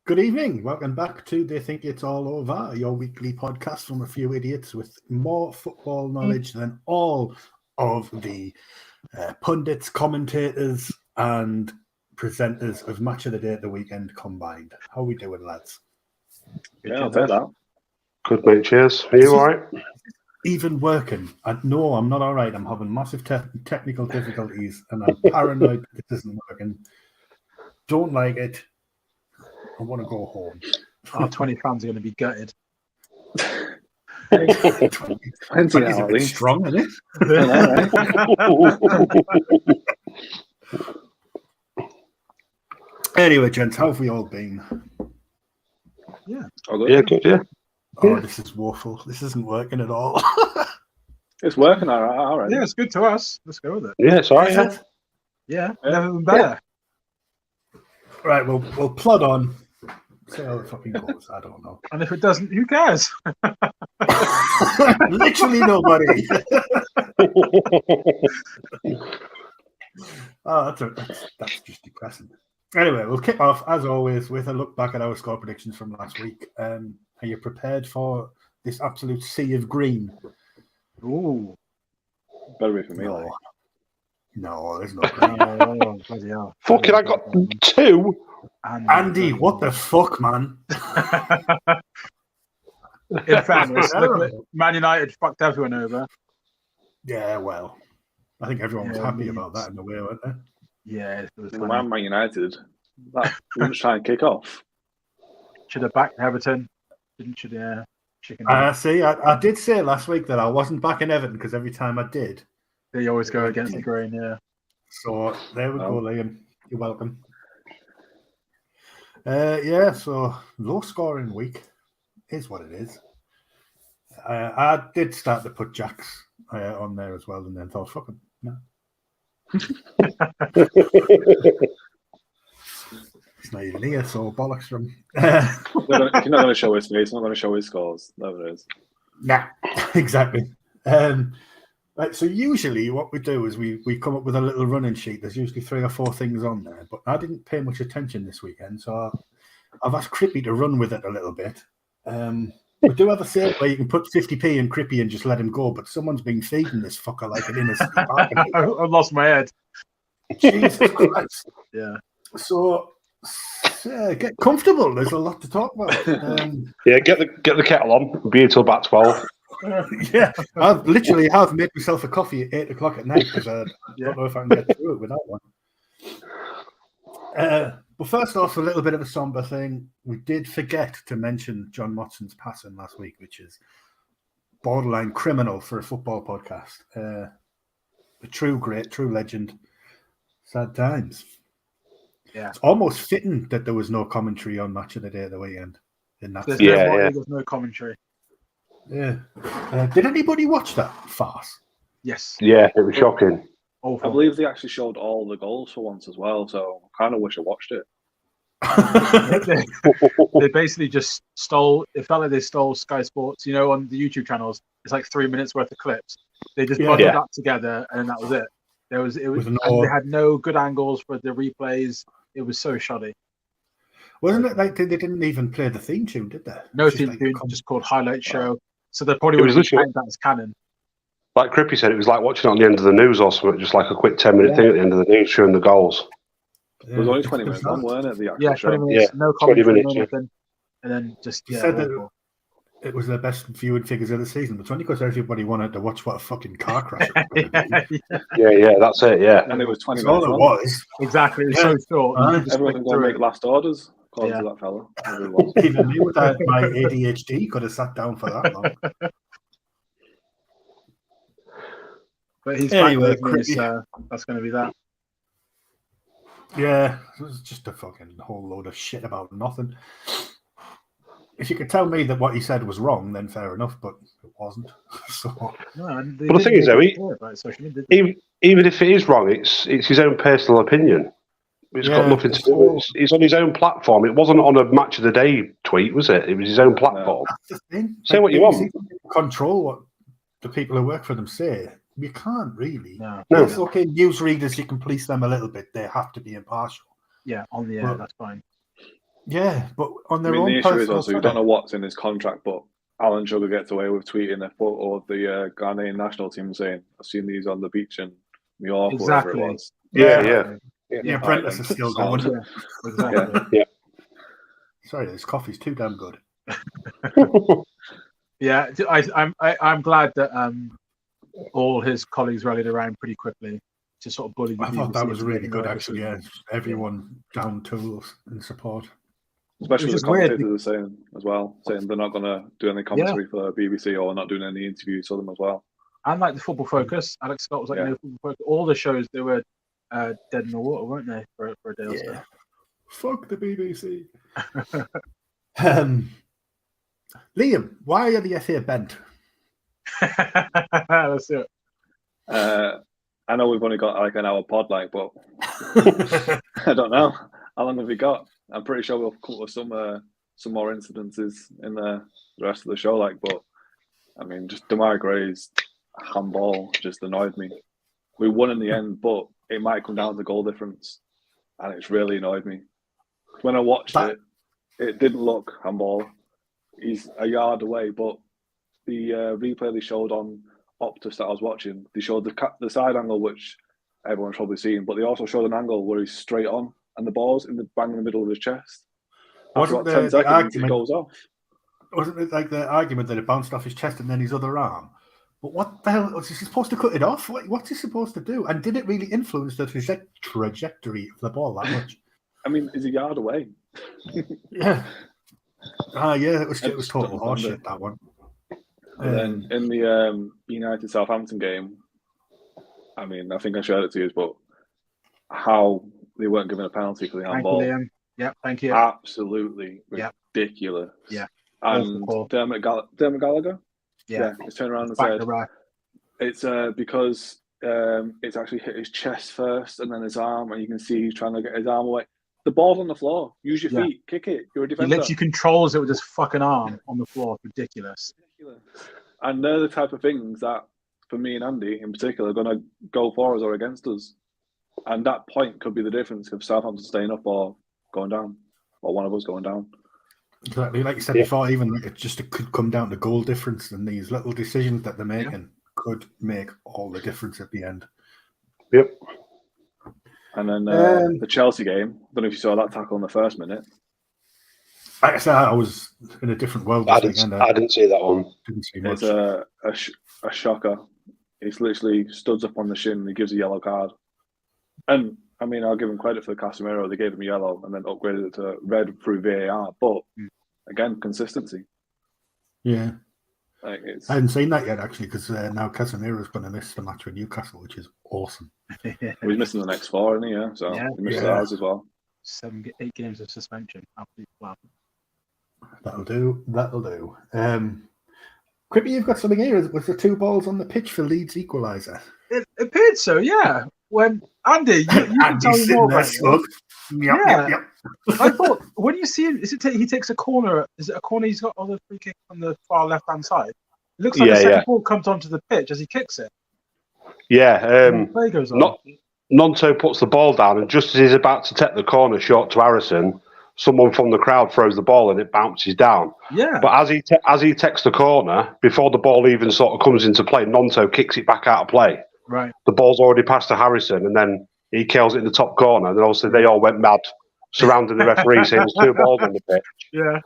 Good evening. Welcome back to They Think It's All Over, your weekly podcast from a few idiots with more football knowledge than all of the pundits, commentators, and presenters of Match of the Day at the weekend combined. How are we doing, lads? Yeah, I'll take that. Good, mate. Cheers. Are you all right? Even working. No, I'm not all right. I'm having massive technical difficulties, and I'm paranoid that this isn't working. Don't like it. I want to go home. Our 20 fans are going to be gutted. 20 is a bit strong, isn't it? Anyway, gents, how have we all been? Yeah. Yeah, good, yeah. Oh, this is woeful. This isn't working at all. It's working all right. Yeah, it's good to us. Let's go with it. Yeah, it's all right. Yeah, never been better. Right, we'll plod on. See how it fucking goes. I don't know. And if it doesn't, who cares? Literally nobody. Oh, that's just depressing. Anyway, we'll kick off, as always, with a look back at our score predictions from last week. Are you prepared for this absolute sea of green? Ooh. Better be for me, like. No, there's no green. Fucking, I got 2. Andy, what the fuck, man? In fairness, Man United fucked everyone over. Yeah, well, I think everyone was happy about that in a way, weren't they? Yeah, it was Man United. That we was trying to kick off. Should have backed Everton. Should chicken. See, I did say last week that I wasn't backing Everton because every time I did, they always go against the grain. Yeah. So there we go, Liam. You're welcome. Yeah, so low scoring week is what it is. I did start to put Jacks on there as well, and then thought, fuck him, no. It's not even here, so bollocks from. He's not going to show his face. He's not going to show his scores. There it is. Nah, exactly. Right, so usually what we do is we come up with a little running sheet. There's usually 3 or 4 things on there, but I didn't pay much attention this weekend, so I've asked Crippy to run with it a little bit. We do have a sale where you can put 50p in Crippy and just let him go, but someone's been feeding this fucker like an innocent. I lost my head. Jesus Christ. Yeah. So get comfortable. There's a lot to talk about. Yeah, get the kettle on. Be until about 12. Yeah, I've literally made myself a coffee at 8 o'clock at night because I don't know if I can get through it without one. But first off, a little bit of a somber thing. We did forget to mention John Motson's passing last week, which is borderline criminal for a football podcast. A true great, true legend. Sad times. Yeah, it's almost fitting that there was no commentary on Match of the Day at the weekend. There's no commentary. Yeah. Did anybody watch that farce? Yes. Yeah, it was shocking. I believe they actually showed all the goals for once as well, so I kind of wish I watched it. They basically just stole. It felt like they stole Sky Sports. You know, on the YouTube channels, it's like 3 minutes worth of clips. They just bundled that together, and that was it. And they had no good angles for the replays. It was so shoddy. Wasn't it like they didn't even play the theme tune, did they? No theme tune, just called highlight show. So they probably would have that as canon. Like Crippy said, it was like watching it on the end of the news or something, just like a quick 10-minute thing at the end of the news showing the goals. It was only 20 minutes long, weren't it? The actual show? 20 minutes, no commentary, no nothing. And then just, said that it was the best viewing figures of the season, but it's only because everybody wanted to watch what a fucking car crash it was. Yeah, that's it, yeah. And it was 20 that's minutes all it long. was. Exactly, it was so short. Everyone can go and make last orders. According to that fella. Even me with my ADHD could have sat down for that long. But he's anyway, so that's going to be that. Yeah, it was just a fucking whole load of shit about nothing. If you could tell me that what he said was wrong, then fair enough, but it wasn't. So, but the thing is, though, even if it is wrong, it's his own personal opinion. It's got nothing to do with it. It's on his own platform. It wasn't on a Match of the Day tweet, was it? It was his own platform. That's the thing. Say what you want. Control what the people who work for them say. You can't really. No. It's okay. News readers, you can police them a little bit. They have to be impartial. Yeah, on the air, that's fine. Yeah, but on their the own issue is personal also you don't know what's in his contract, but Alan Sugar gets away with tweeting a photo of the Ghanaian national team saying, "I've seen these on the beach in New York, or wherever it was." Yeah. The apprentice is still going. Exactly. Yeah. Sorry, this coffee's too damn good. Yeah, I'm glad that all his colleagues rallied around pretty quickly to sort of bully the I thought BBC that was into really making good, the right actually. decision. Yeah, everyone down tools in support. Especially Which the is weird. commentators are saying as well, saying they're not going to do any commentary for BBC or not doing any interviews for them as well. And like the Football Focus, Alex Scott was like, Football Focus. All the shows, they were dead in the water, weren't they, for a day or so? Fuck the BBC. Liam, why are the FA bent? Let's do it. I know we've only got like an hour pod, but I don't know how long have we got. I'm pretty sure we'll come up with some more incidences in the rest of the show. But I mean, just Damari Gray's handball just annoyed me. We won in the end, but it might come down to goal difference, and it's really annoyed me. When I watched it didn't look handball. He's a yard away, but the replay they showed on Optus that I was watching, they showed the side angle, which everyone's probably seen, but they also showed an angle where he's straight on and the ball's bang in the middle of his chest. After about 10 seconds, it goes off. Wasn't it like the argument that it bounced off his chest and then his other arm? But what the hell was he supposed to cut it off? What's he supposed to do? And did it really influence the trajectory of the ball that much? I mean, he's a yard away. Yeah. It was total horseshit, that one. And then in the United Southampton game, I mean, I think I shared it to you, but how they weren't given a penalty for the handball. Yeah, thank you. Absolutely ridiculous. Yeah. And Dermot Gallagher? Yeah. He's turned around and said, it's because it's actually hit his chest first and then his arm, and you can see he's trying to get his arm away. The ball's on the floor. Use your feet. Kick it. You're a defender. He literally controls it with his fucking arm on the floor. Ridiculous. And they're the type of things that, for me and Andy in particular, are going to go for us or against us. And that point could be the difference of Southampton staying up or going down, or one of us going down. Exactly. Like you said before, even it could come down to goal difference, and these little decisions that they're making could make all the difference at the end. Yep. And then the Chelsea game, I don't know if you saw that tackle in the first minute. Like I said, I was in a different world. I didn't see that one. Didn't see much. It's a shocker. He's literally stood up on the shin and he gives a yellow card. And I mean, I'll give him credit for Casemiro. They gave him yellow and then upgraded it to red through VAR. But again, consistency. Yeah. I hadn't seen that yet, actually, because now Casemiro's going to miss the match with Newcastle, which is awesome. He's missing the next 4, isn't he? Yeah, so he missed ours as well. 8 games of suspension. Absolutely flat. That'll do. Crippy, you've got something here. Was there 2 balls on the pitch for Leeds equaliser? It appeared so, yeah. When Andy, you can tell me more about it. Yep. I thought when you see him, he takes a corner? Is it a corner he's got on the free kick on the far left hand side? It looks like the second ball comes onto the pitch as he kicks it. Yeah. Play goes on. Nonto puts the ball down, and just as he's about to take the corner shot to Harrison, someone from the crowd throws the ball and it bounces down. Yeah. But as he takes the corner, before the ball even sort of comes into play, Nonto kicks it back out of play. Right. The ball's already passed to Harrison, and then he kills it in the top corner. And then obviously they all went mad, surrounding the referee, saying there's 2 balls on the pitch. Yeah.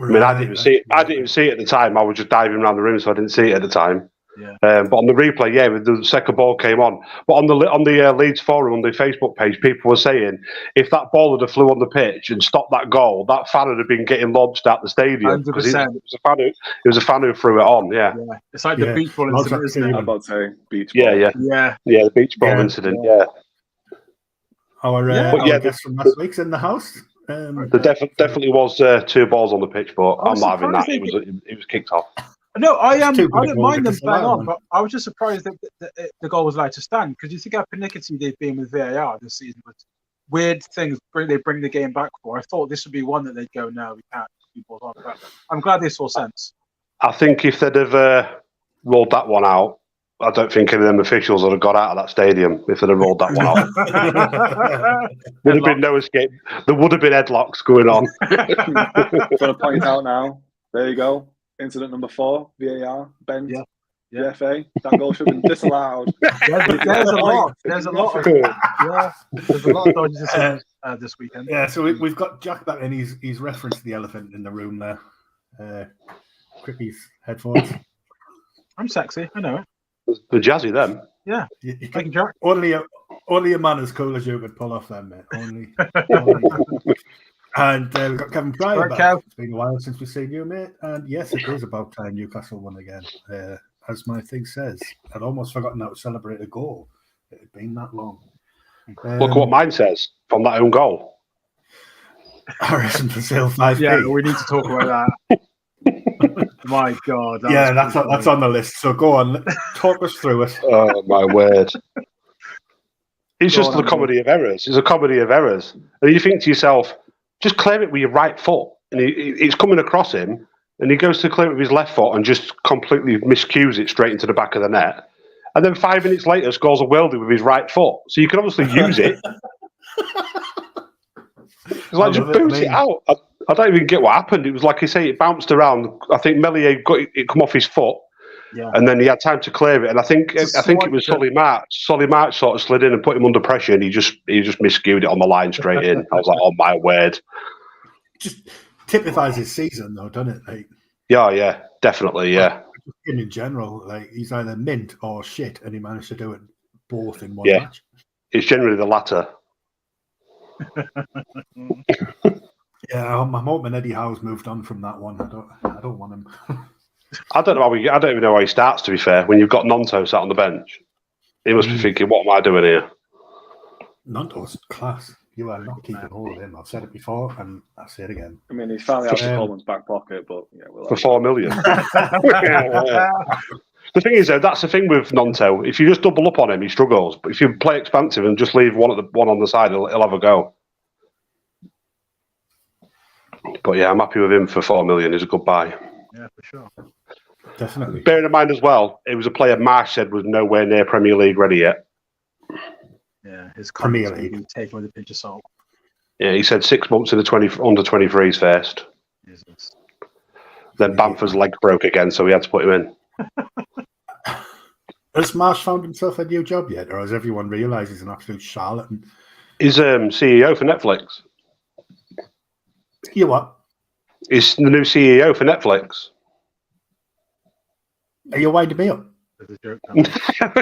I mean, I didn't even see it. I didn't even see it at the time. I was just diving around the room, so I didn't see it at the time. Yeah. But on the replay, the second ball came on. But on the Leeds forum, on the Facebook page, people were saying if that ball had flew on the pitch and stopped that goal, that fan would have been getting launched out the stadium because it was a fan who threw it on. Yeah. It's like the beach ball incident, isn't it? I'm about to say beach ball. Yeah, the beach ball incident. Yeah. Our guest from last week's in the house. There definitely was 2 balls on the pitch, but I'm not having that. It was kicked off. No, I don't mind them playing on, but I was just surprised that the goal was allowed to stand, because you think how pernickety they've been with VAR this season with weird things they bring the game back for. I thought this would be one that they'd go, no, we can't keep balls on. But I'm glad they saw sense. I think if they'd have rolled that one out I don't think any of them officials would have got out of that stadium if they'd have rolled that one out. Would have been no escape. There would have been headlocks going on. Got to point out now. There you go. Incident number 4, VAR, bench. Yeah. The FA. That goal should have been disallowed. There's a lot. There's a lot of dodgy decisions this weekend. Yeah, so we've got Jack back in. He's referenced the elephant in the room there. Crippy's headphones. I'm sexy. I know it. They're jazzy, them. Yeah. Thank you, Jack. Only a man as cool as you could pull off them, mate. Only. And we've got Kevin Pryor back. It's been a while since we've seen you, mate. And yes, it is about time Newcastle won again. As my thing says, I'd almost forgotten how to celebrate a goal. It had been that long. Look what mine says from that own goal. Harrison for sale 5p. Yeah, we need to talk about that. My God. That's on the list. So go on, talk us through it. Oh, my word. It's just a comedy of errors. It's a comedy of errors. And you think to yourself, just clear it with your right foot. And it's coming across him. And he goes to clear it with his left foot and just completely miscues it straight into the back of the net. And then 5 minutes later scores a worldie with his right foot. So you can obviously use it. It's like, just boot it out. I don't even get what happened. It was like I say, it bounced around. I think Melier got it come off his foot. Yeah. And then he had time to clear it. And I think it was Solly March. Solly March sort of slid in and put him under pressure, and he just miscued it on the line straight in. I was like, oh my word. Just typifies his season, though, doesn't it? Like, yeah, definitely, yeah. In general, like he's either mint or shit, and he managed to do it both in one match. It's generally the latter. Yeah, I'm hoping Eddie Howe's moved on from that one. I don't want him. I don't even know how he starts. To be fair, when you've got Nonto sat on the bench, he must be thinking, "What am I doing here?" Nonto's class. You are not keeping hold of him. I've said it before, and I'll say it again. I mean, he's finally out of Coleman's back pocket, but yeah, for $4 million. The thing is, though, that's the thing with Nonto. If you just double up on him, he struggles. But if you play expansive and just leave one on the side, he'll have a go. But yeah, I'm happy with him for $4 million. He's a good buy. Yeah, for sure. Definitely. Bearing in mind as well, it was a player Marsh said was nowhere near Premier League ready yet. Yeah, his Premier League taken with a pinch of salt. Yeah, he said 6 months in the under 23s first. Jesus. Then Bamford's leg broke again, so we had to put him in. Has Marsh found himself a new job yet, or has everyone realised he's an absolute charlatan? He's CEO for Netflix. You what? He's the new CEO for Netflix. Are you winding me up? There's a joke.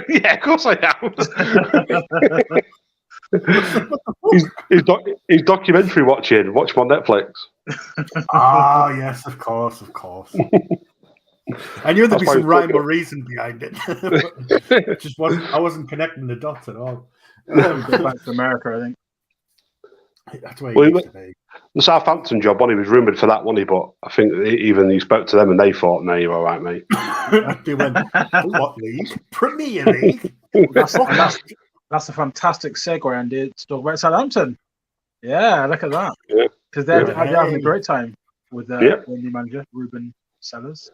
Yeah, of course I am. He's documentary watching. Watch him on Netflix. Ah, yes, of course. I knew there'd be some rhyme or reason behind it. I wasn't connecting the dots at all. Go back to America, I think. That's where he used to be. The Southampton job, he was rumoured for that, wasn't he? But I think even he spoke to them and they thought, no, you're all right, mate. They went, what league? Premier League? That's a fantastic segue, Andy, to talk about Southampton. Yeah, look at that. Because they're having a great time with their new manager, Ruben Sellers.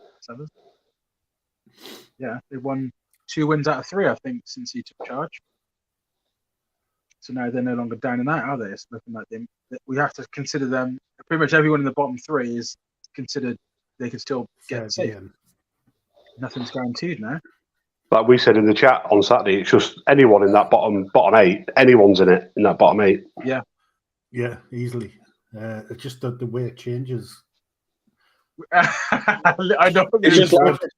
Yeah, they've won 2 wins out of 3, I think, since he took charge. So now they're no longer down and out, are they? It's looking like we have to consider them. Pretty much everyone in the bottom 3 is considered they can still get safe. Nothing's guaranteed now. Like we said in the chat on Saturday, it's just anyone in that bottom 8. Anyone's in that bottom 8. Yeah, easily. It's just the way it changes. I know. It's just landed.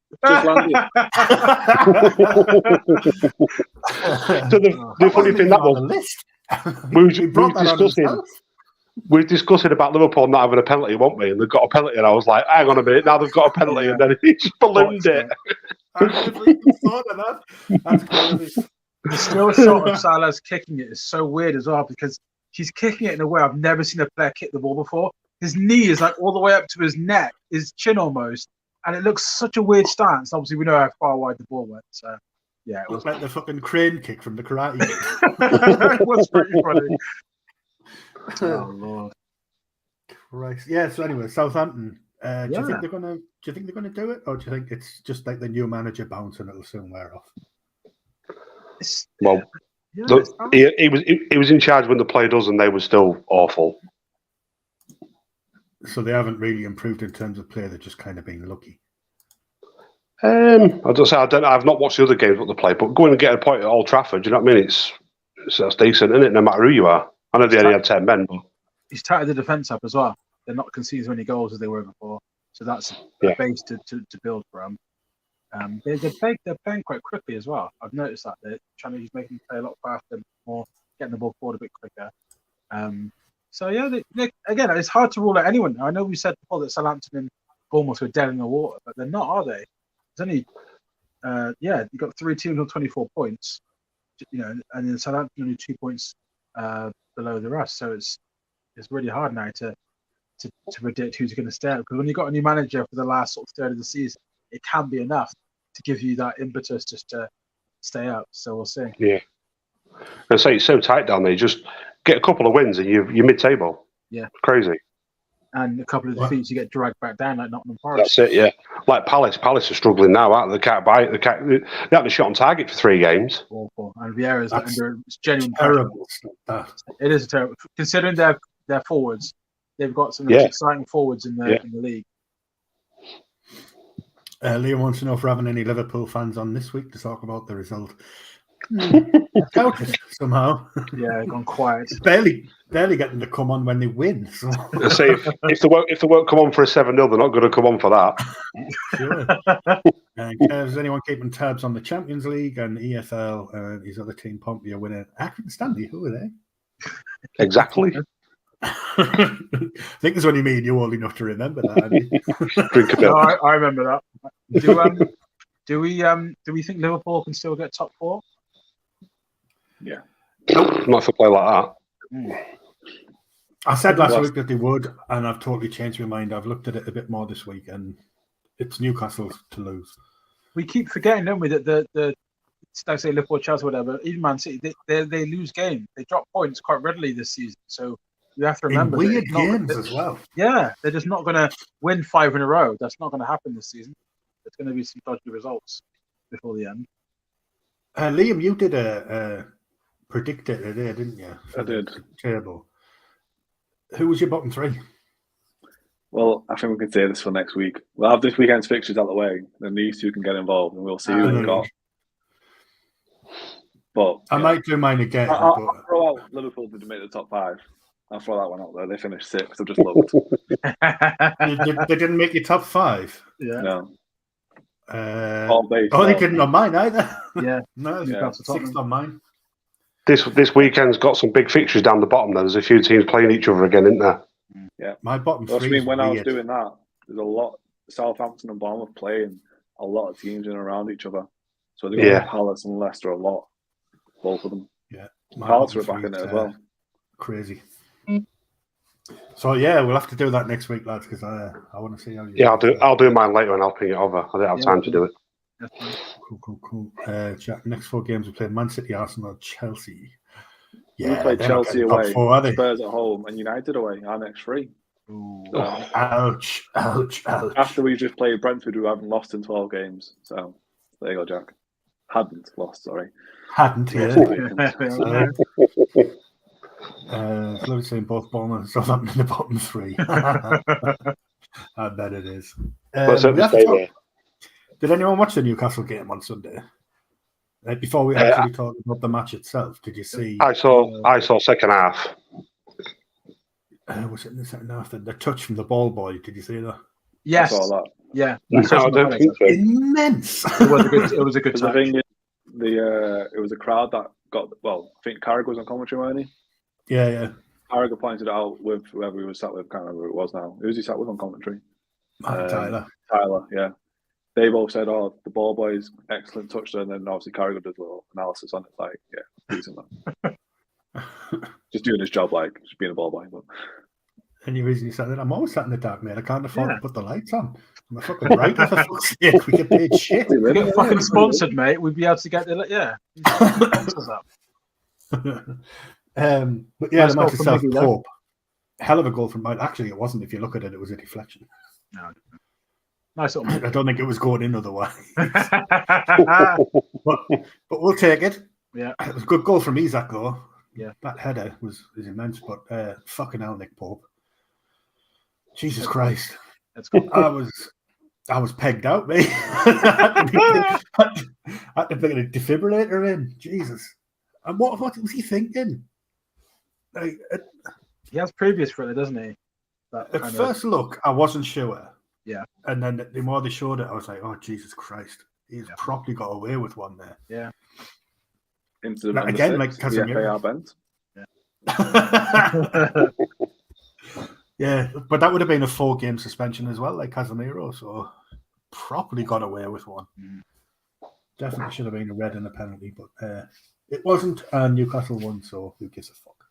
So the funny thing that was, we were discussing about Liverpool not having a penalty, weren't we? And they've got a penalty, and I was like, hang on a minute, now they've got a penalty, and then he just ballooned it. I never even thought of that. That's crazy. The still shot of Salah's kicking it is so weird as well, because he's kicking it in a way I've never seen a player kick the ball before. His knee is like all the way up to his neck, his chin almost, and it looks such a weird stance. Obviously, we know how far wide the ball went, so yeah, it was like the fucking crane kick from the Karate Kid. It was pretty funny. Oh Lord, Christ! Yeah. So anyway, Southampton. Do you think they're gonna do it, or do you think it's just like the new manager bounce and it'll soon wear off? Well, Yeah, look, he was in charge when they played us, and they were still awful. So they haven't really improved in terms of play. They're just kind of being lucky. I don't say I don't. I've not watched the other games what they play, but going and get a point at Old Trafford, do you know what I mean? That's decent, isn't it? No matter who you are. I know they only had 10 men, but he's tightened the defence up as well. They're not conceding as many goals as they were before, so that's a base to build from. They're playing quite quickly as well. I've noticed that he's making them play a lot faster, more getting the ball forward a bit quicker. So yeah, again, it's hard to rule out anyone. I know we said before that Southampton and Bournemouth were dead in the water, but they're not, are they? There's only you've got 3 teams on 24 points, and then Southampton only 2 points below the rest. So it's really hard now to predict who's going to stay out, because when you've got a new manager for the last sort of third of the season, it can be enough to give you that impetus just to stay out. So we'll see. Yeah, I say it's so tight down there. You just get a couple of wins and you're mid-table. Yeah, crazy. And a couple of defeats, you get dragged back down like Nottingham Forest. That's it. Yeah, like Palace. Palace are struggling now. Aren't they? They can't buy it. They haven't shot on target for 3 games. Awful. And Vieira's under genuine Terrible. It is terrible, considering their forwards. They've got some exciting forwards in the league. Liam wants to know if we're having any Liverpool fans on this week to talk about the result. Doubt it somehow. Yeah, gone quiet. barely getting to come on when they win. So. Say if they won't come on for a 7-0, they're not going to come on for that. Sure. Is anyone keeping tabs on the Champions League and EFL and his other team, Pompey, are winning? Accrington Stanley, who are they? Exactly. I think there's only me and you old enough to remember that. Drink a bit. I remember that. Do we think Liverpool can still get top 4? Yeah. Not if they play like that. I said last week that they would, and I've totally changed my mind. I've looked at it a bit more this week, and it's Newcastle to lose. We keep forgetting, don't we, that the like say Liverpool, Chelsea, whatever, even Man City, they lose games. They drop points quite readily this season. So you have to remember in weird games as well. Yeah, they're just not going to win 5 in a row. That's not going to happen this season. It's going to be some dodgy results before the end. Liam, you did a predictor today, didn't you? I did. Table. Who was your bottom 3? Well, I think we can say this for next week. We'll have this weekend's fixtures out of the way, then these 2 can get involved, and we'll see who we've got. But I might do mine again. I'll throw out Liverpool to make the top 5. I'll throw that one out there. They finished 6th. I've just looked. They didn't make your top 5? Yeah. No. They didn't on mine either. Yeah. No, 6th on mine. This weekend's got some big fixtures down the bottom. There's a few teams playing each other again, isn't there? Yeah. My bottom 3. I mean, when I was doing that, there's a lot. Southampton and Bournemouth playing a lot of teams in and around each other. So they got Palace and Leicester a lot. Both of them. Yeah. Palace are back in it as well. Crazy. So yeah, we'll have to do that next week, lads, because I want to see how you. Yeah, I'll do mine later and I'll ping it over. I don't have time to do it. Cool. Jack, next 4 games we played Man City, Arsenal, Chelsea. Yeah, we played Chelsea away, 4, Spurs at home, and United away. Our next 3. Ouch. After we just played Brentford, who haven't lost in 12 games. So there you go, Jack. Hadn't lost, sorry. Hadn't, yeah. Let me say both Bournemouth and Southampton in the bottom 3. I bet it is. Did anyone watch the Newcastle game on Sunday? Before we actually talk about the match itself, did you see? I saw second half. Was it in the second half? The touch from the ball boy. Did you see that? Yes. I saw that. Yeah. No, I don't think so. Immense. It was a good touch. The thing is, it was a crowd that got. Well, I think Carragher was on commentary, wasn't he? Yeah. Carragher pointed it out with whoever he was sat with. Can't remember who it was now. Who was he sat with on commentary? Tyler. Tyler, yeah. They both said, "Oh, the ball boy's excellent touch," and then obviously Carragher does a little analysis on it, like, yeah, decent man. Just doing his job, like just being a ball boy. But any reason you said that? I'm always sat in the dark, mate. I can't afford to put the lights on. I'm a fucking writer for fuck's sake. We get paid shit. We get fucking sponsored, mate. We'd be able to get the But yeah, the match itself, Pope. Hell of a goal from mine. Actually, it wasn't. If you look at it, it was a deflection. No. Nice little I don't think it was going in otherwise. but we'll take it. Yeah. It was a good goal from Isak, though. Yeah. That header was immense, but fucking hell, Nick Pope. Jesus Christ. Let's go. I was pegged out, mate. I had to bring a defibrillator in. Jesus. And what was he thinking? Like, he has previous for it, doesn't he? At first look, I wasn't sure. Yeah. And then the more they showed it, I was like, oh, Jesus Christ. He's probably got away with one there. Yeah. Into the again, six, like Casemiro. bent. Yeah, but that would have been a 4-game suspension as well, like Casemiro, so properly got away with one. Definitely should have been a red and a penalty, but it wasn't, and Newcastle won, so who gives a fuck?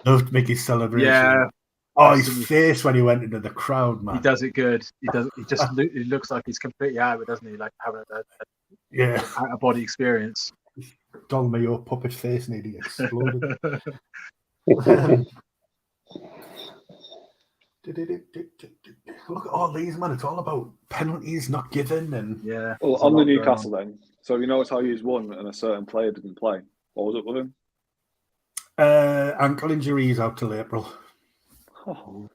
Loved Mickey's celebration. Yeah. Oh, his face when he went into the crowd, man. He does it good. He just he looks like he's completely out of it, doesn't he? Like having a out of body experience. Doll me your puppet face nearly exploded. Look at all these, man. It's all about penalties not given, and Well, on the Newcastle then. So you notice how he's won and a certain player didn't play. What was it with him? Ankle injury is out till April. Oh.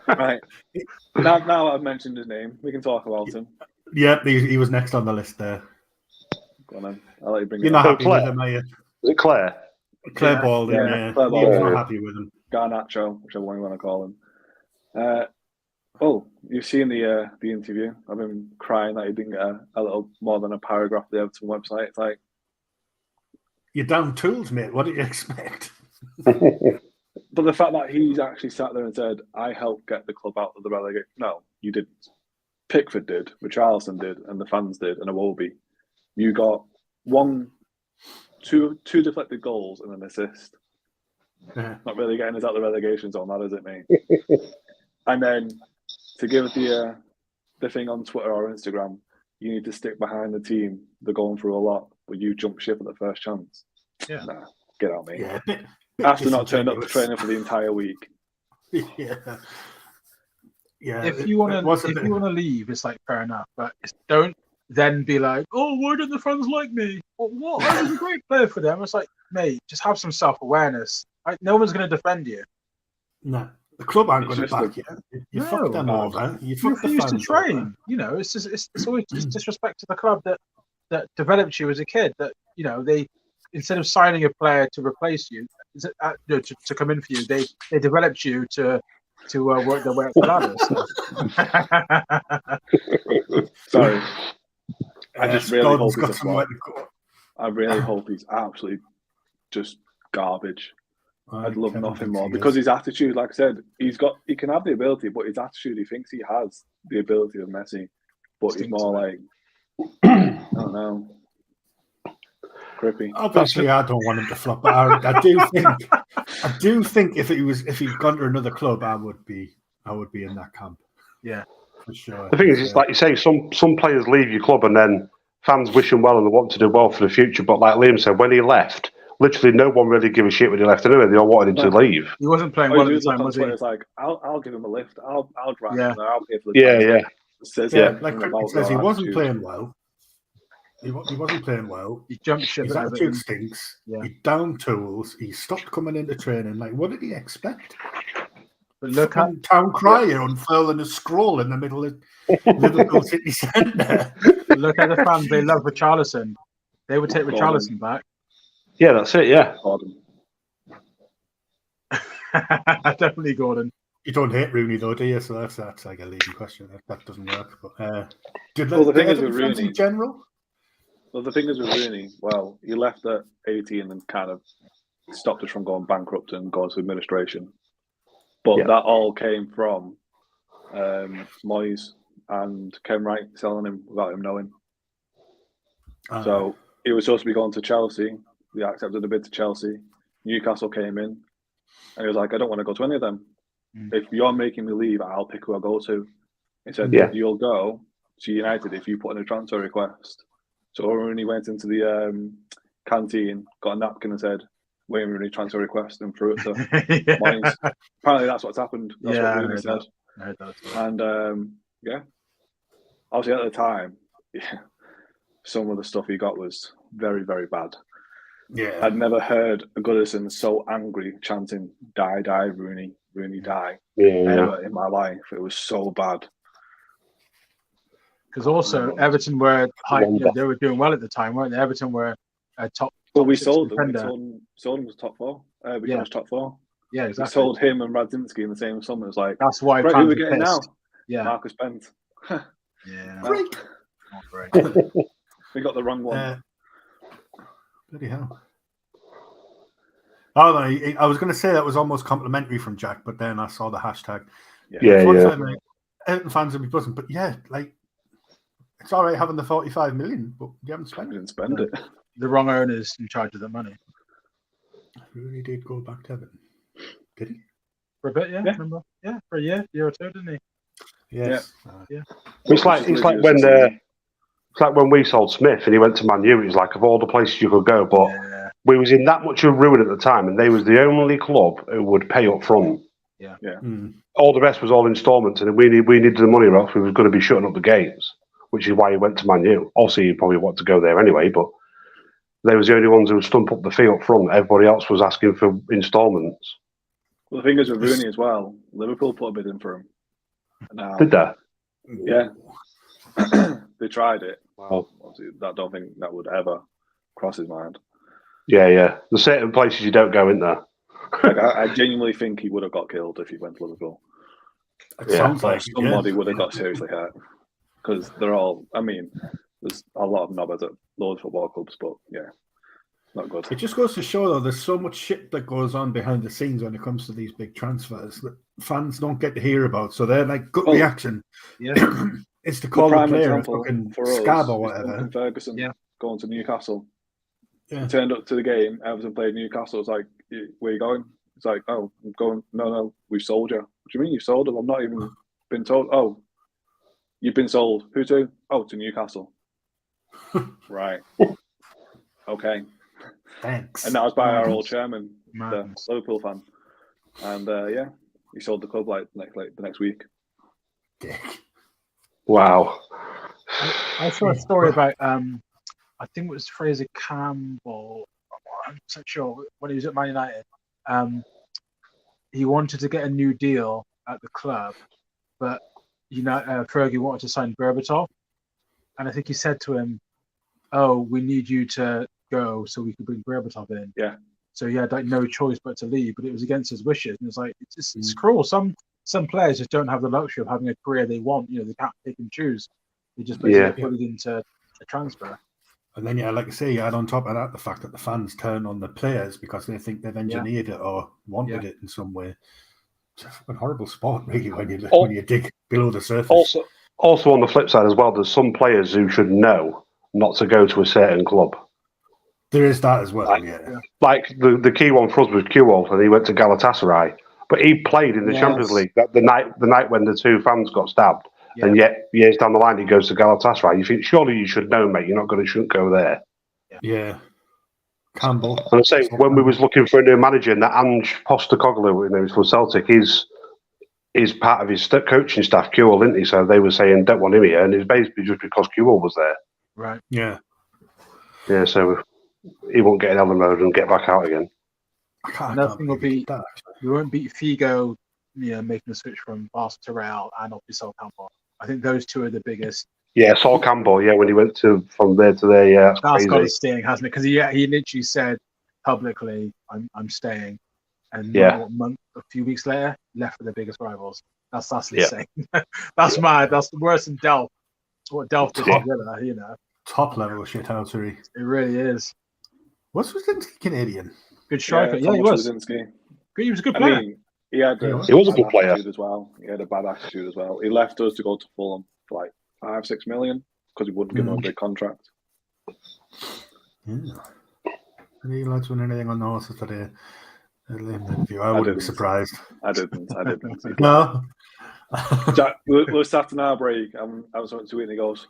Right. Now I've mentioned his name, we can talk about him. Yeah, he was next on the list there. Go on then. I'll let you bring You're it not up. happy with him, are you? Is it Claire? Claire Balding, yeah. Claire He was Balding. not happy with him. Garnacho, whichever one you want to call him. You've seen the interview. I've been crying that he didn't get a little more than a paragraph the Everton website. It's like, you're down tools, mate. What did you expect? but the fact that he's actually sat there and said, I helped get the club out of the relegation. No, you didn't. Pickford did, Richarlison did, and the fans did, and Iwobi. You got two deflected goals and an assist. Not really getting us out of the relegation zone, that is it, mate? And then to give the thing on Twitter or Instagram, you need to stick behind the team. They're going through a lot, but you jump ship at the first chance. Yeah. Nah, get out, mate. Yeah, After not turning up to training for the entire week. Yeah. If you want to leave, it's like fair enough, but don't then be like, oh, why don't the fans like me? What? I was a great player for them. It's like, mate, just have some self-awareness. No one's going to defend you. No, the club aren't going to back you. You fuck them over. You refuse to train. Over. It's always just disrespect to the club that developed you as a kid. That they instead of signing a player to replace you, to come in for you, they developed you to work their way up the ladder. So. Sorry. I just really hope he's I really Uh-huh. hope he's absolutely just garbage. I'd love nothing more he because is. his attitude, like I said, he can have the ability, but his attitude, he thinks he has the ability of Messi, but he's more like, I don't know, Crippy. Obviously, I don't want him to flop, but I do think if he'd gone to another club, I would be in that camp. Yeah. For sure. The thing is, it's like you say, some players leave your club and then fans wish them well and they want to do well for the future. But like Liam said, when he left, literally no one really gave a shit when he left anyway. They all wanted him to leave. He wasn't playing well at the time, was he? It's like, I'll give him a lift. I'll drive him there. I'll pay for the Like Crippy says, he wasn't playing well. He wasn't playing well. He jumped ship. His attitude stinks. Yeah. He down tools. He stopped coming into training. Like, what did he expect? But look at town crier unfurling a scroll in the middle of Liverpool city centre. Look at the fans. They love Richarlison. They would take Richarlison back. Yeah, that's it. Yeah. Definitely Gordon. You don't hate Rooney though, do you? So that's like a leading question. That doesn't work. But the thing is with Rooney in general. Well, the thing is with Rooney, he left at 18 and kind of stopped us from going bankrupt and going to administration. But that all came from Moyes and Ken Wright selling him without him knowing. So he was supposed to be going to Chelsea. They accepted a bid to Chelsea. Newcastle came in. And he was like, I don't want to go to any of them. If you're making me leave, I'll pick who I go to. He said, you'll go to United if you put in a transfer request. So when he went into the canteen, got a napkin and said, Wayne Rooney transfer request, and threw it to Moyes. Apparently that's what's happened. That's what Rooney said. And obviously at the time, some of the stuff he got was very, very bad. Yeah. I'd never heard a Goodison so angry chanting "Die, die, Rooney, Rooney, die" ever in my life. It was so bad. Because also Everton were they were doing well at the time, weren't they? Everton were top. Well, we sold them. We sold them to top four. We finished top four. Yeah, exactly. We sold him and Radzinski in the same summer. It's like, that's why. Right, who are we getting now? Yeah, Marcus Bent. Yeah, great. Not great. We got the wrong one. Bloody hell. Oh, no, I was going to say that was almost complimentary from Jack, but then I saw the hashtag. Everton fans would be buzzing, but it's all right having the 45 million, but you haven't spent it. Didn't spend it. The wrong owners in charge of the money. He really did go back to Everton. Did he? For a bit, yeah. Remember? Yeah, for a year or two, didn't he? Yes. Yeah. It's like when we sold Smith and he went to Man U. It was like, of all the places you could go, but we was in that much of ruin at the time, and they was the only club who would pay up front. Yeah. All the rest was all instalments, and we needed the money, or else we was going to be shutting up the gates, which is why he went to Man U. Obviously, he probably wanted to go there anyway, but they was the only ones who would stump up the fee up front. Everybody else was asking for instalments. Well, the thing is with Rooney as well, Liverpool put a bid in for him. Now, did they? Yeah. They tried it. Wow. I don't think that would ever cross his mind. Yeah. There's certain places you don't go in there. I genuinely think he would have got killed if he went to Liverpool. It sounds like somebody would have got seriously hurt. Because they're all, there's a lot of knobheads at loads of football clubs, but not good. It just goes to show, though, there's so much shit that goes on behind the scenes when it comes to these big transfers that fans don't get to hear about. So they're like, gut reaction is to call the player a fucking scab or whatever. Ferguson going to Newcastle. Yeah. He turned up to the game. Everton played Newcastle. It's like, where are you going? It's like, oh, I'm going. No, we've sold you. What do you mean you sold him? I'm not even been told. Oh, you've been sold. Who to? Oh, to Newcastle. Right. Okay. Thanks. And that was by our old chairman, the Liverpool fan. And he sold the club like the next week. Dick. Wow. I saw a story about I think it was Fraser Campbell. I'm not sure when he was at Man United. He wanted to get a new deal at the club, but Fergie wanted to sign Berbatov, and I think he said to him, "Oh, we need you to go so we could bring Berbatov in." Yeah. So he had no choice but to leave, but it was against his wishes, and it's like it's cruel. Some players just don't have the luxury of having a career they want. They can't pick and choose. They just basically put it into a transfer. And then, like I say, you add on top of that the fact that the fans turn on the players because they think they've engineered it or wanted it in some way. It's a horrible sport, really, when you dig below the surface. Also, on the flip side as well, there's some players who should know not to go to a certain club. There is that as well, Like the key one for us was Kewell, and he went to Galatasaray. But he played in the Champions League the night when the two fans got stabbed. Yeah. And yet, years down the line, he goes to Galatasaray. You think, surely you should know, mate. Shouldn't go there. Yeah. Campbell. And I say, when we was looking for a new manager, and that Ange Postecoglou, who was from Celtic, is part of his coaching staff, Kewell, isn't he? So they were saying, don't want him here. And it's basically just because Kewell was there. Right. Yeah. Yeah, so he won't get in Ellen mode and get back out again. Nothing will be. You won't beat Figo, making the switch from Barca to Real, and obviously Sol Campbell. I think those two are the biggest. Yeah, Sol Campbell. Yeah, when he went from there to there, that's crazy. Got a sting, hasn't it? Because he literally said publicly, "I'm staying," and a few weeks later, left for the biggest rivals. That's insane. That's mad. That's worse than Delph. It's what Delph did together, Top level shithousery. It really is. Was Radzinski Canadian? Good striker. Yeah, he was. He was a good player. He was a good player as well. He had a bad attitude as well. He left us to go to Fulham for like 5-6 million because he wouldn't give him a big contract. Yeah. Any lads win anything on the horses today? I wouldn't be surprised. I didn't. No. Jack, we're sat in our break. I was talking to him and he goes,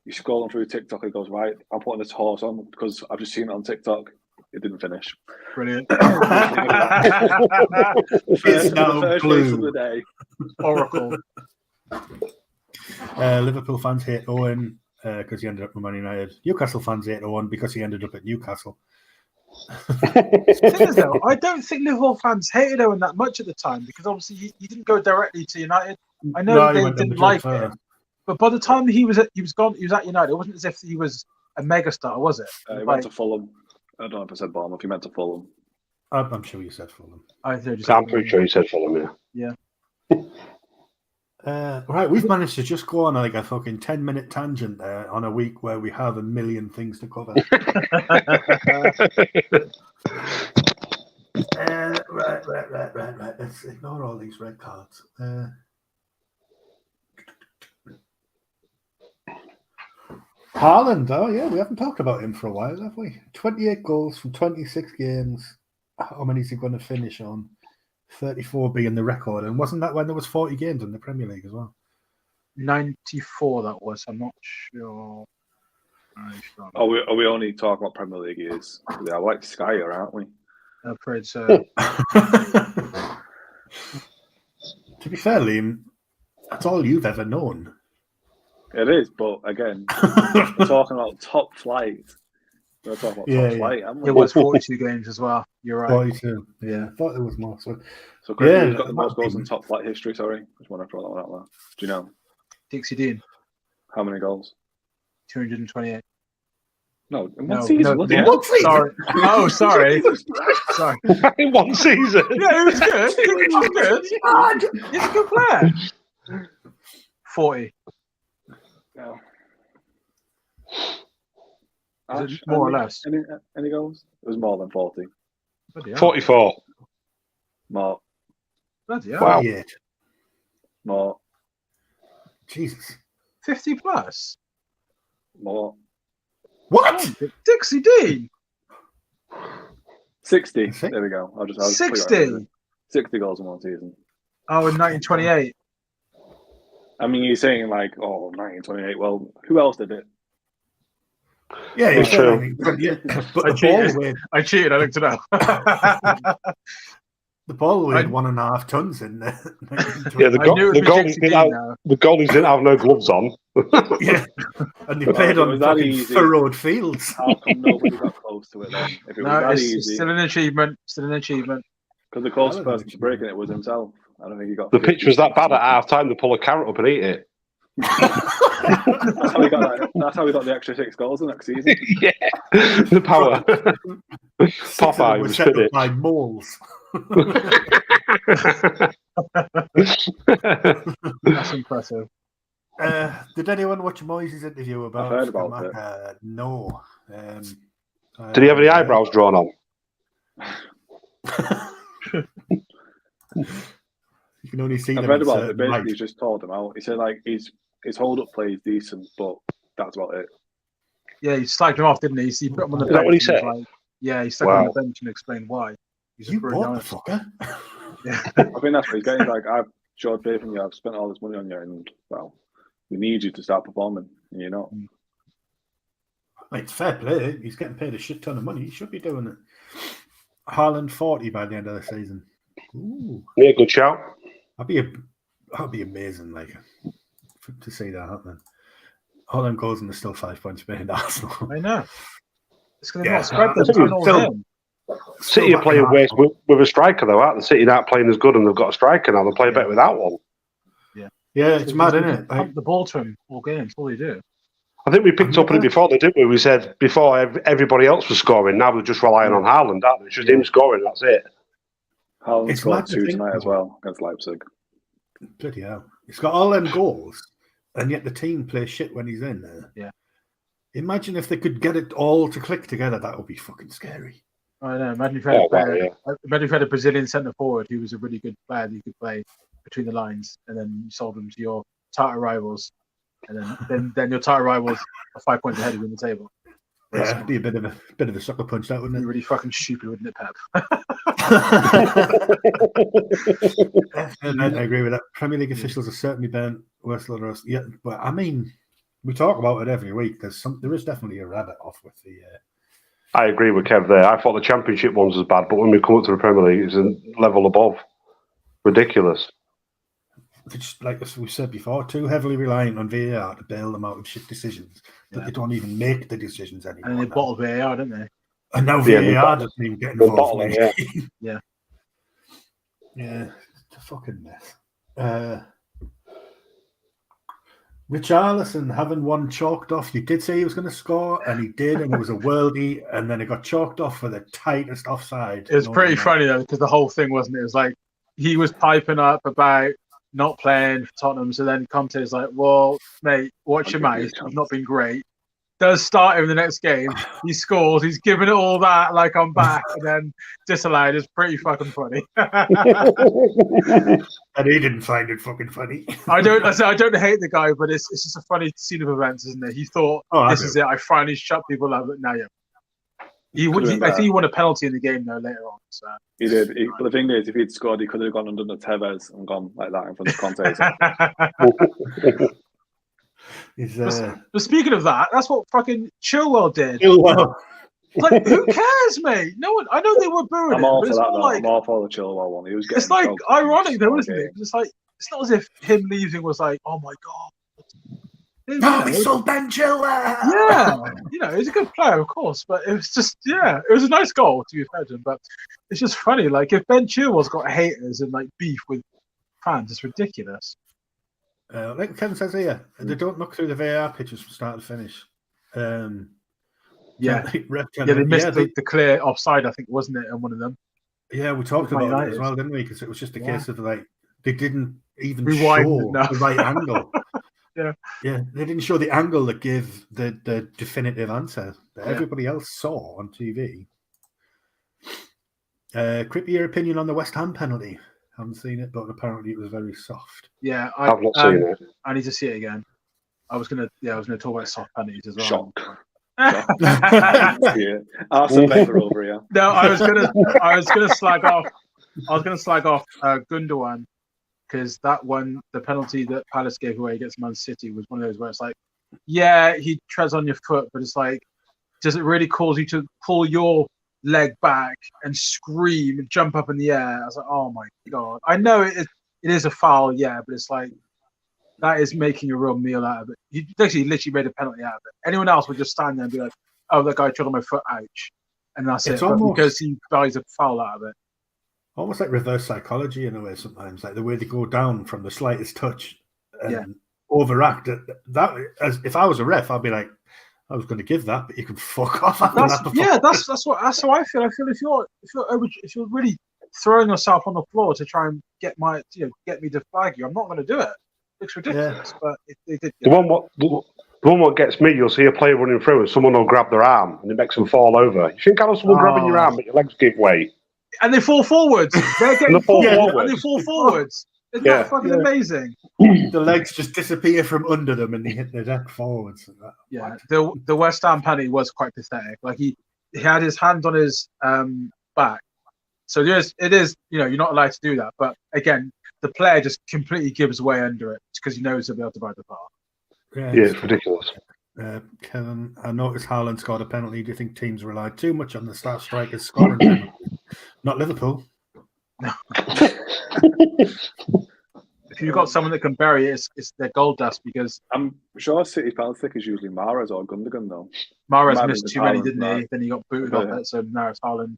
"You're scrolling through TikTok." He goes, "Right, I'm putting this horse on because I've just seen it on TikTok." It didn't finish. Brilliant. It's no first clue. race of the day. Oracle. Liverpool fans hate Owen because he ended up with Man United. Newcastle fans hate Owen because he ended up at Newcastle. The thing is, though, I don't think Liverpool fans hated Owen that much at the time because obviously he didn't go directly to United. I know they didn't like him, but by the time he was at United, it wasn't as if he was a megastar, was it? He went to Fulham. I don't know if I said Bournemouth. He meant to Fulham. I'm sure you said Fulham. I'm pretty sure you said Fulham. Yeah. Right, we've managed to just go on like a fucking 10-minute tangent there on a week where we have a million things to cover. Right. Let's ignore all these red cards. Haaland, oh yeah, we haven't talked about him for a while, have we? 28 goals from 26 games. How many is he going to finish on? 34 being the record, and wasn't that when there was 40 games in the Premier League as well? 94 that was. I'm not sure. Are we only talking about Premier League years? Yeah, like Sky, aren't we? I'm afraid so. To be fair, Liam, that's all you've ever known. It is, but again, we're talking about top flight. We're talking about top flight, haven't we? It was 42 games as well. You're right. 42. Yeah, I thought it was more. So Crippy, who's got the most goals in top flight history? Sorry, just want to throw that one out there. Do you know? Dixie Dean. How many goals? 228. No, in one season. One season. Sorry. Oh, sorry. Sorry. In one season. Yeah, it was good. It was good. He's a good player. 40. No. Is it more or less? Any goals? It was more than 40. 44. More. Bloody hell. Wow. More. Jesus. 50 plus. More. What? Dixie Dean. 60. There we go. I'll 60. 60 goals in one season. Oh, in 1928. I mean, you're saying like, 1928. Well, who else did it? Yeah, it's true. But I cheated. I looked it up. The ball weighed 1.5 tons in there. Yeah, the goalies didn't have no gloves on. Yeah, and they played on fucking furrowed fields. How come nobody got close to it then? If it was that easy, still an achievement. Because the closest person to breaking it was himself. I don't think he got. The pitch was that bad at half time. They pull a carrot up and eat it. That's how we got the extra 6 goals the next season. Yeah, the power. Popeye was set up by moles. That's impressive. Did anyone watch Moyes' interview about? I've heard about it. No. Did he have any eyebrows drawn on? You can only see. I've read about it. Basically, he just told him out. He said like his hold-up play is decent, but that's about it. Yeah, he slagged him off, didn't he? He put him on the bench. Is that what he said? He stuck him on the bench and explained why. He's you bought the fucker. Yeah. I think that's what he's getting. Like, I've showed faith in you. I've spent all this money on you, and well, we need you to start performing. And you're not. It's fair play. He's getting paid a shit ton of money. He should be doing it. Haaland 40 by the end of the season. Ooh. Yeah, good shout. That'd be amazing, like to see that happen. Haaland goes and there's still 5 points behind Arsenal. I know. It's going to not spread them. City are playing waste with a striker though, aren't they? City aren't playing as good and they've got a striker now. They're playing better without one. Yeah, it's mad, isn't it? Pump the ball to him all games. All they do. I think we picked up on it before, didn't we? We said before everybody else was scoring. Now they're just relying on Haaland, aren't they? It's just him scoring. That's it. Haaland scored 2 tonight as well against Leipzig. Bloody hell! He's got all them goals, and yet the team plays shit when he's in there. Yeah. Imagine if they could get it all to click together. That would be fucking scary. I know. Imagine if you had a Brazilian centre forward who was a really good player that you could play between the lines, and then you sold them to your title rivals, and then your title rivals are 5 points ahead of you in the table. Yeah, it'd be a bit of a sucker punch, that wouldn't it? Be really fucking stupid, wouldn't it, Pep? I agree with that. Premier League officials are certainly burnt worse than us. Yeah, but I mean, we talk about it every week. There is definitely a rabbit off with the. I agree with Kev there. I thought the Championship ones was bad, but when we come up to the Premier League, it's a level above. Ridiculous. just, like we said before, too heavily reliant on VAR to bail them out of shit decisions that they don't even make the decisions anymore. And they bottle VAR, don't they? And now VAR doesn't even get involved. Yeah. Yeah, it's a fucking mess. Richarlison having one chalked off. You did say he was going to score, and he did, and it was a worldie, and then it got chalked off for the tightest offside. It was pretty funny though, because the whole thing wasn't it? It was like he was piping up about not playing for Tottenham, so then commentator's like, "Well, mate, watch your mouth. He's not been great." Does start him in the next game. He scores. He's giving it all that, like I'm back, and then disallowed. It's pretty fucking funny. And he didn't find it fucking funny. I don't hate the guy, but it's just a funny scene of events, isn't it? He thought, this is it. I finally shut people up. But now, I think he won a penalty in the game though later on. So he did. But the thing is, if he'd scored, he could have gone under the Tevez and gone like that in front of Conte. But speaking of that, that's what fucking Chilwell did. Like, who cares, mate? No one. I know they were booing I'm all him, for that. like, I'm all for the Chilwell one. He was. It's like ironic, though, isn't it? It's like it's not as if him leaving was like, oh my god. No, we sold Ben Chilwell. Yeah, he's a good player, of course, but it was just, it was a nice goal to be fair to him. But it's just funny, like if Ben Chilwell's got haters and like beef with fans, it's ridiculous. Like Kevin says here, they don't look through the VAR pictures from start to finish. They missed the clear offside, I think, wasn't it, on one of them? Yeah, we talked about it as well, didn't we? Because it was just a case of like they didn't even rewind show the right angle. Yeah, they didn't show the angle that gave the definitive answer that everybody else saw on TV. Crippy, your opinion on the West Ham penalty? Haven't seen it, but apparently it was very soft. Yeah, I've not seen it. I need to see it again. I was gonna talk about soft penalties as well. Shock. Yeah, Arsene Wenger over here. No, I was gonna slag off. Gundogan, because that one, the penalty that Palace gave away against Man City, was one of those where it's like, he treads on your foot, but it's like, does it really cause you to pull your leg back and scream and jump up in the air? I was like, oh my god! I know it is a foul, but it's like that is making a real meal out of it. He actually literally made a penalty out of it. Anyone else would just stand there and be like, oh, that guy trod on my foot, ouch, and that's it. But because he buys a foul out of it. Almost like reverse psychology in a way sometimes, like the way they go down from the slightest touch and overact it. That, as if I was a ref, I'd be like, I was going to give that, but you can fuck off after that. That's how I feel. I feel if you're really throwing yourself on the floor to try and get me to flag you, I'm not going to do it. It's ridiculous, but they did. The one what gets me, you'll see a player running through and someone will grab their arm and it makes them fall over. You think someone grabbing your arm, but your legs give way. And they fall forwards. They're getting and they fall forwards. Isn't that fucking amazing? The legs just disappear from under them and they hit the deck forwards. Yeah, the West Ham penalty was quite pathetic. Like he had his hand on his back. So it is, you're not allowed to do that. But again, the player just completely gives way under it because he knows he'll be able to buy the bar. Yeah, it's ridiculous. Kevin, I noticed Haaland scored a penalty. Do you think teams relied too much on the star strikers scoring penalties? Not Liverpool. No. If you've got someone that can bury it, it's their gold dust because I'm sure City penalty is usually Mahrez or Gundogan though. Mahrez missed too many, didn't he? Then he got booted off it, so now it's Haaland.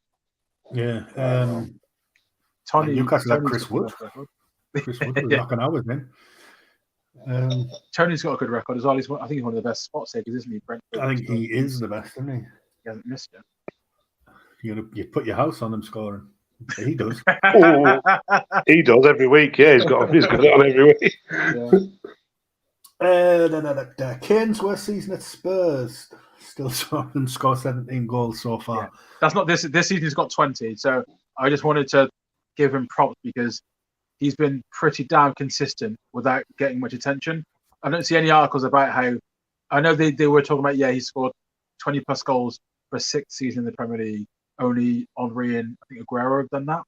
Yeah. Tony Newcastle had Chris Wood. Chris Wood was knocking hours in. Tony's got a good record as well. I think he's one of the best spot takers, isn't he? Brentford. I think he is the best, isn't he? He hasn't missed it. You put your house on him scoring. He does. He does every week. Yeah, he's got it on every week. Kane's worst season at Spurs. Still saw him score 17 goals so far. Yeah. That's not this season. He's got 20. So I just wanted to give him props because he's been pretty damn consistent without getting much attention. I don't see any articles about how. I know they were talking about he scored 20 plus goals for a sixth season in the Premier League. Only Henry and I think Aguero have done that.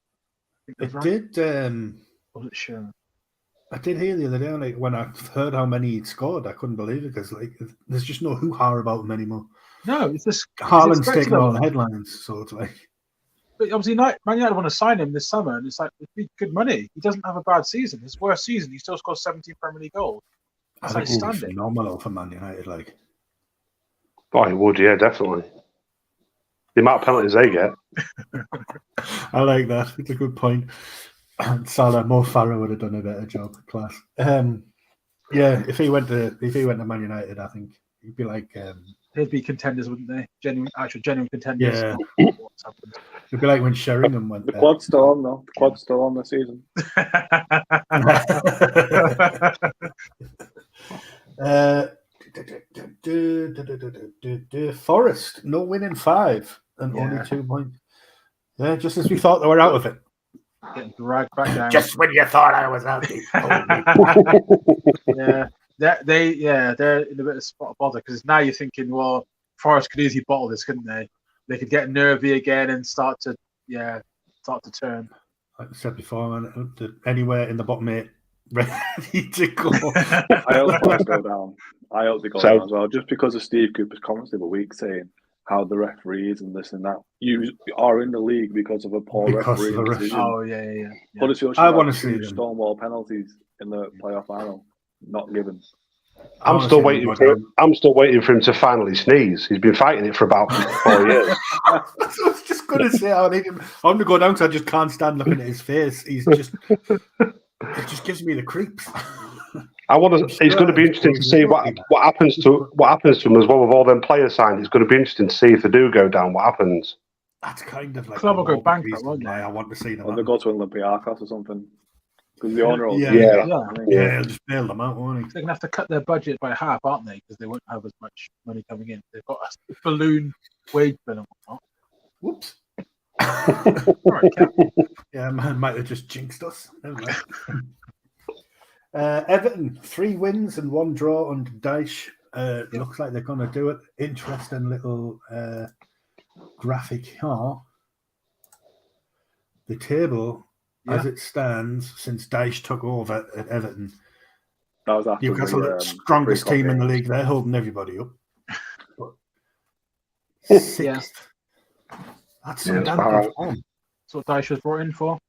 Was it sure? I did hear the other day, like when I heard how many he'd scored, I couldn't believe it because there's just no hoo-ha about him anymore. No, it's just Haaland's taking all the headlines, so it's like. But obviously, Man United want to sign him this summer, and it's like it'd be good money. He doesn't have a bad season. His worst season, he still scored 17 Premier League goals. That's I think he'll be outstanding. phenomenal for Man United. Like, Oh, he would, yeah, definitely. The amount of penalties they get. I like that. It's a good point. Salah, Mo Farah would have done a better job. Class. Yeah, if he went to Man United, I think he'd be like. They'd be contenders, wouldn't they? Genuine contenders. Yeah. It'd be like when Sheringham went The there. quad's still on, though. The quad's still on this season. Forest, no win in 5 and Yeah. only 2 points. Yeah, just as we thought they were out of it. Getting dragged back down. Just when you thought I was out. Yeah, they're in a bit of spot of bother because now you're thinking, well, Forest could easily bottle this, couldn't they? They could get nervy again and start to turn. Like I said before, man, anywhere in the bottom 8 ready to go. I hope they go down. I hope they go down as well, just because of Steve Cooper's comments the other week saying how the referees and this and that. You are in the league because of a poor referee decision. Oh yeah. Huddersfield I want to see see them. Stonewall penalties in the playoff final, not given. I'm still waiting for him to finally sneeze. He's been fighting it for about 4 years. I was just going to say, I want to go down because I just can't stand looking at his face. It just gives me the creeps. It's going to be interesting to see what happens to him as well with all them players signed. It's going to be interesting to see if they do go down. What happens? That's kind of like club will go bankrupt, won't they? I want to see them. Or they go to Olympiacos or something. Because the owner will Yeah, he'll just bail them out, won't he? They're going to have to cut their budget by half, aren't they? Because they won't have as much money coming in. They've got a balloon wage bill and whatnot. Whoops. Right, yeah, man, might have just jinxed us. Everton, 3 wins and 1 draw under Dyche. Looks like they're going to do it. Interesting little graphic here. The table, as it stands, since Dyche took over at Everton, that was after Newcastle, the strongest team in the league. They're holding everybody up. But 6th. That's some damn good form. That's what Dyche was brought in for.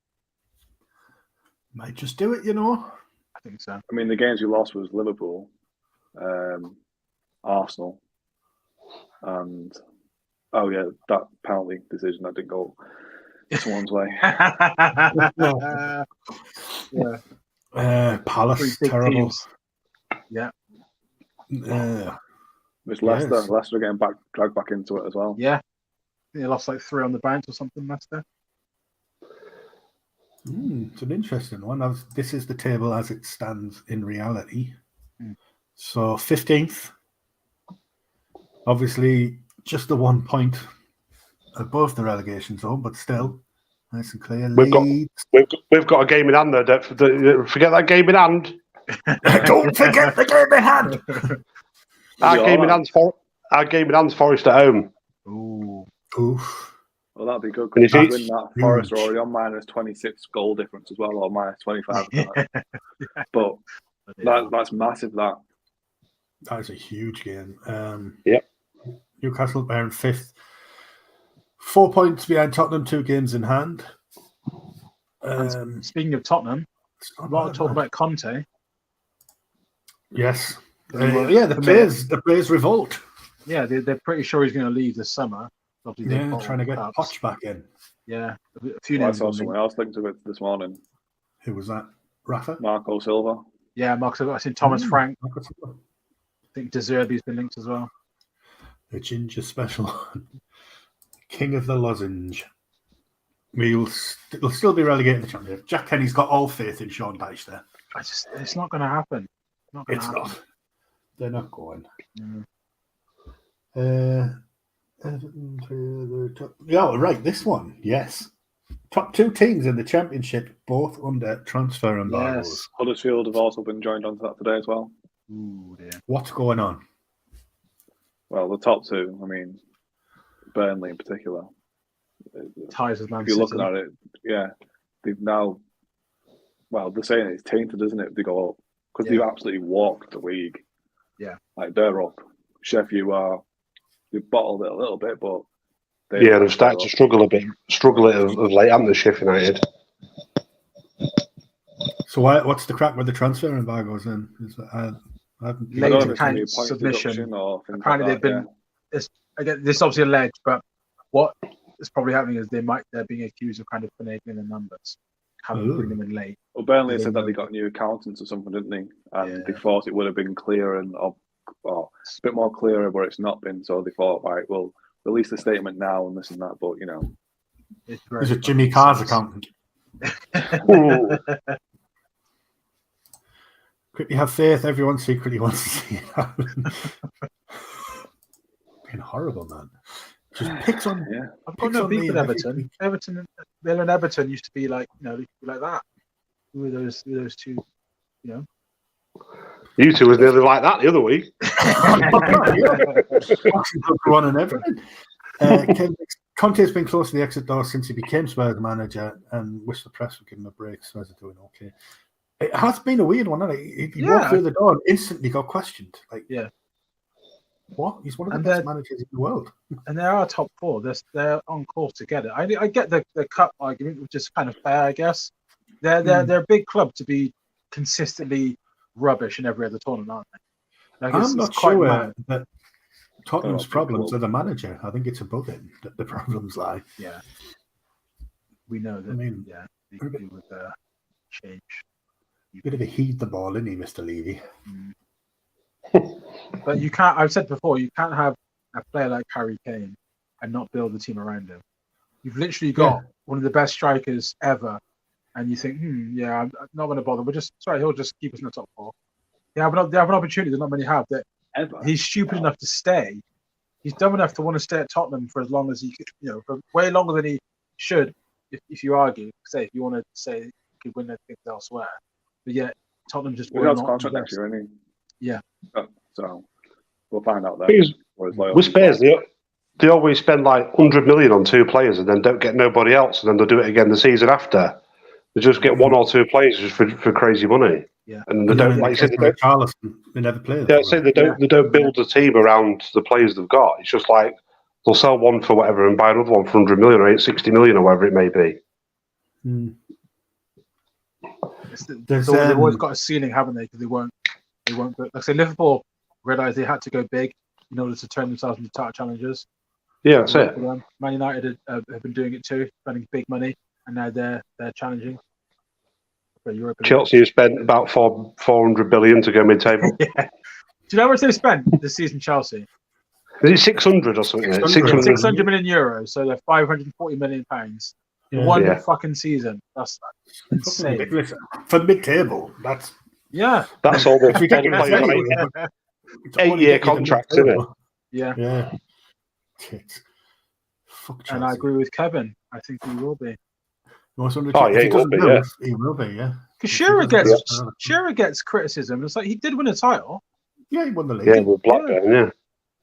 Might just do it, you know. I think so. I mean, the games we lost was Liverpool, Arsenal, and that penalty decision that didn't go someone's way. Palace, terrible. Teams. Yeah. It's Leicester. Yes. Leicester getting dragged back into it as well. Yeah. They lost like 3 on the bounce or something, Leicester. It's an interesting one. This is the table as it stands in reality. So 15th, obviously just the 1 point above the relegation zone, but still nice and clear. We've got a game in hand there. Don't forget that game in hand. Don't forget the game in hand. Our game in hand's Forest at home. Oof. Well, that'd be good because if you win that, Forest are already on minus 26 goal difference as well, or minus 25. But that's massive. That is a huge game. Yep. Newcastle are in 5th, 4 points behind Tottenham, 2 games in hand. Speaking of Tottenham, a lot of talk about Conte. Yes. The players revolt. Yeah, they're pretty sure he's going to leave this summer. Trying to get Poch back in. Yeah. A few I saw someone else linked to it this morning. Who was that? Rafa? Marco Silva. Yeah, Marco Silva. I've seen Thomas Frank. I think De Zerbi's been linked as well. The ginger special. King of the lozenge. It'll still be relegated to the championship. Jack Kenny's got all faith in Sean Dyche there. It's not going to happen. It's not. They're not going. Right, this one, yes. Top 2 teams in the championship, both under transfer embargoes. Yes. Huddersfield have also been joined onto that today as well. Ooh, dear. What's going on? Well, the top 2, I mean, Burnley in particular. Ties with Man If you're City. looking at it, they've now, well, they're saying it's tainted, isn't it, if they go up? Because they've absolutely walked the league. Yeah. Like, they're up. Sheffield they've bottled it a little bit, but they've started to struggle a bit of late, haven't they, Sheffield United? So what's the crack with the transfer embargoes then? Late account submission. Apparently they've been. Again, this is obviously alleged, but what is probably happening is they're being accused of kind of finagling the numbers, having bring them in late. Well, Burnley said that they got new accountants or something, didn't they? And they thought it would have been clear and a bit more clearer, but it's not been. So they thought, right, we'll release the statement now and this and that. But is it Jimmy Carr's accountant? Crippy, have faith. Everyone secretly wants to see it happen. Being horrible, man. Just picks on. Yeah, I've got no beef with Everton. Villa and Everton used to be like, they used to be like that. Who were those two? You two was nearly like that the other week. One and everything. Conte's been close to the exit door since he became Spurs manager, and wish the press would give him a break. Spurs are doing okay. It has been a weird one, hasn't it? He walked through the door and instantly got questioned. What? He's one of the best managers in the world. And they are top four. They're on course to get it. I get the cup argument, which is kind of fair, I guess. They're a big club to be consistently rubbish in every other tournament, aren't they? I'm not sure that Tottenham's problems are the manager. I think it's above him that the problems lie. Yeah. We know that. They could do with change. Bit of a heed the ball, isn't he, Mr. Levy? But you can't. I've said before, you can't have a player like Harry Kane and not build the team around him. You've literally got one of the best strikers ever, and you think, I'm not going to bother. He'll just keep us in the top four. They have an opportunity that not many have. That ever. He's stupid enough to stay. He's dumb enough to want to stay at Tottenham for as long as he could, for way longer than he should. If you argue, if you want to say he could win things elsewhere, but yet Tottenham just will not contract next year, isn't he? Yeah. So we'll find out then. With Spurs, they always spend like 100 million on two players and then don't get nobody else, and then they'll do it again the season after. They just get one or two players just for crazy money. Yeah, and they don't, like you said, they never play. Yeah, say they don't build a team around the players they've got. It's just like they'll sell one for whatever and buy another one for 100 million or 60 million or whatever it may be. They've always got a ceiling, haven't they? Because they won't. Like I say, Liverpool realised they had to go big in order to turn themselves into title challengers. Yeah, that's it. Man United have been doing it too, spending big money, and now they're challenging. Chelsea have spent about 400 billion to go mid-table. Yeah. Do you know how much they spent this season, Chelsea? Is it 600 or something? 600 million euros, so they're 540 million pounds. One fucking season. That's insane. For mid-table, that's all the players 8-year contracts, isn't it? Yeah. And I agree with Kevin. I think he will be. He will be. Yeah, he will be. Yeah. Because Shearer gets criticism. It's like he did win a title. Yeah, he won the league. Yeah, with Blackburn. Yeah.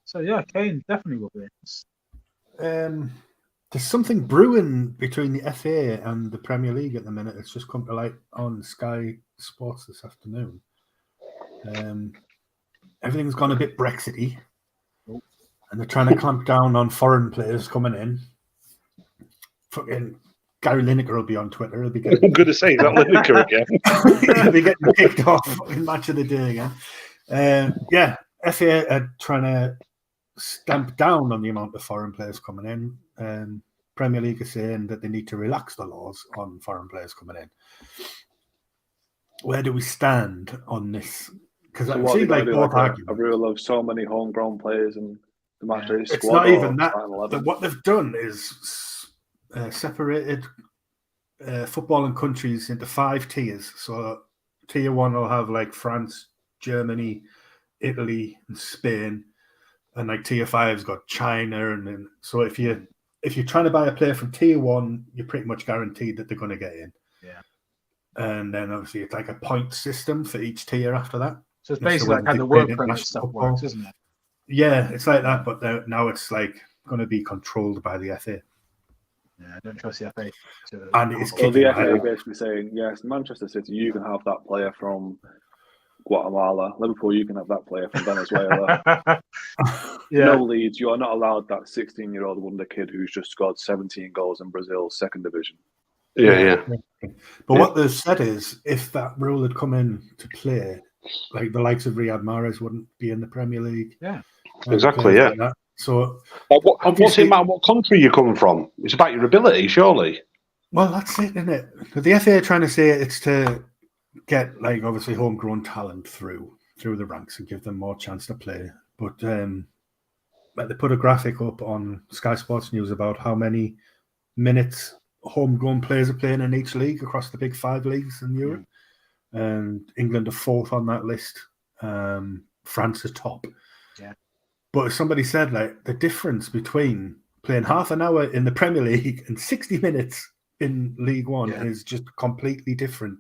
So Kane definitely will be. There's something brewing between the FA and the Premier League at the minute. It's just come to light on Sky Sports this afternoon. Everything's gone a bit Brexity, and they're trying to clamp down on foreign players coming in. Fucking Gary Lineker will be on Twitter. He'll be getting... I'm going to say that Lineker again. He'll be getting kicked off in match of the day again. FA are trying to stamp down on the amount of foreign players coming in. Premier League is saying that they need to relax the laws on foreign players coming in. Where do we stand on this? Because I see like both arguments. A rule of so many homegrown players and the match day squad. It's not even that. What they've done is separated footballing countries into 5 tiers. So tier 1 will have like France, Germany, Italy, and Spain, and like tier 5's got China, and then so if you're trying to buy a player from tier 1, you're pretty much guaranteed that they're going to get in. Yeah. And then obviously it's like a point system for each tier after that. So it's basically like how the work permit stuff works, isn't it? Yeah, it's like that, but now it's like going to be controlled by the FA. Yeah, I don't trust the FA. And it's the FA basically saying, yes, Manchester City, you can have that player from Guatemala. Liverpool, you can have that player from Venezuela. Yeah. No, Leeds, you are not allowed that 16-year-old wonder kid who's just scored 17 goals in Brazil's second division. Yeah. But what they've said is, if that rule had come in to play, like the likes of Riyad Mahrez wouldn't be in the Premier League. Yeah, exactly. Yeah. Like so, what's it matter what country you come from? It's about your ability, surely. Well, that's it, isn't it? The FA are trying to say it's to get, like, obviously homegrown talent through the ranks and give them more chance to play. But like they put a graphic up on Sky Sports News about how many minutes homegrown players are playing in each league across the big 5 leagues in Europe. And England are 4th on that list. France are top. Yeah. But as somebody said, like, the difference between playing half an hour in the Premier League and 60 minutes in League One is just completely different.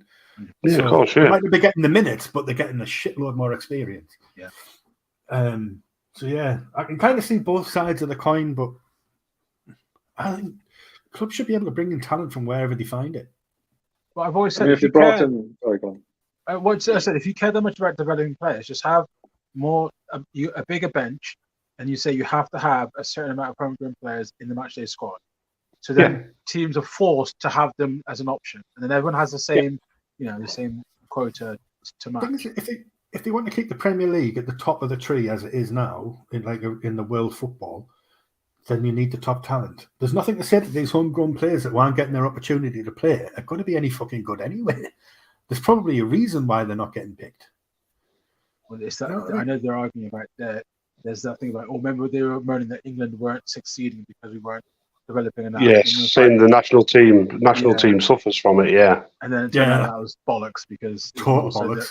Yeah, so of course, yeah. They might be getting the minutes, but they're getting a shitload more experience. Yeah. So yeah, I can kind of see both sides of the coin, but I think clubs should be able to bring in talent from wherever they find it. Well, I've always said, if you brought in, sorry, go on. What I said, if you care that much about developing players, just have a bigger bench, and you say you have to have a certain amount of homegrown players in the matchday squad. So then teams are forced to have them as an option, and then everyone has the same, the same quota to match. If they want to keep the Premier League at the top of the tree as it is now, in the world football, then you need the top talent. There's nothing to say that these homegrown players that aren't getting their opportunity to play are going to be any fucking good anyway. There's probably a reason why they're not getting picked. Well, it's that, I know they're arguing about that. There's that thing about, remember they were moaning that England weren't succeeding because we weren't developing enough. Yes, saying the national team suffers from it, And then it turned out that was bollocks because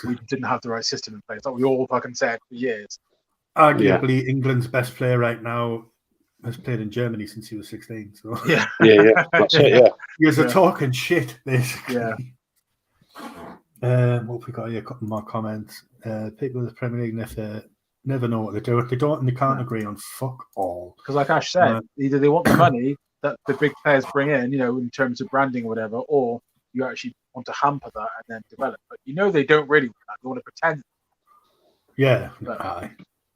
we didn't have the right system in place. Like we all fucking said for years. Arguably, England's best player right now has played in Germany since he was 16. So yeah, that's it. Yeah, you're talking shit, basically. Yeah. What have we got here? A couple more comments. People in the Premier League never know what they're doing. They don't, and they can't agree on fuck all. Because, like Ash said, either they want the money that the big players bring in, in terms of branding or whatever, or you actually want to hamper that and then develop. But they don't really want that. They want to pretend. Yeah,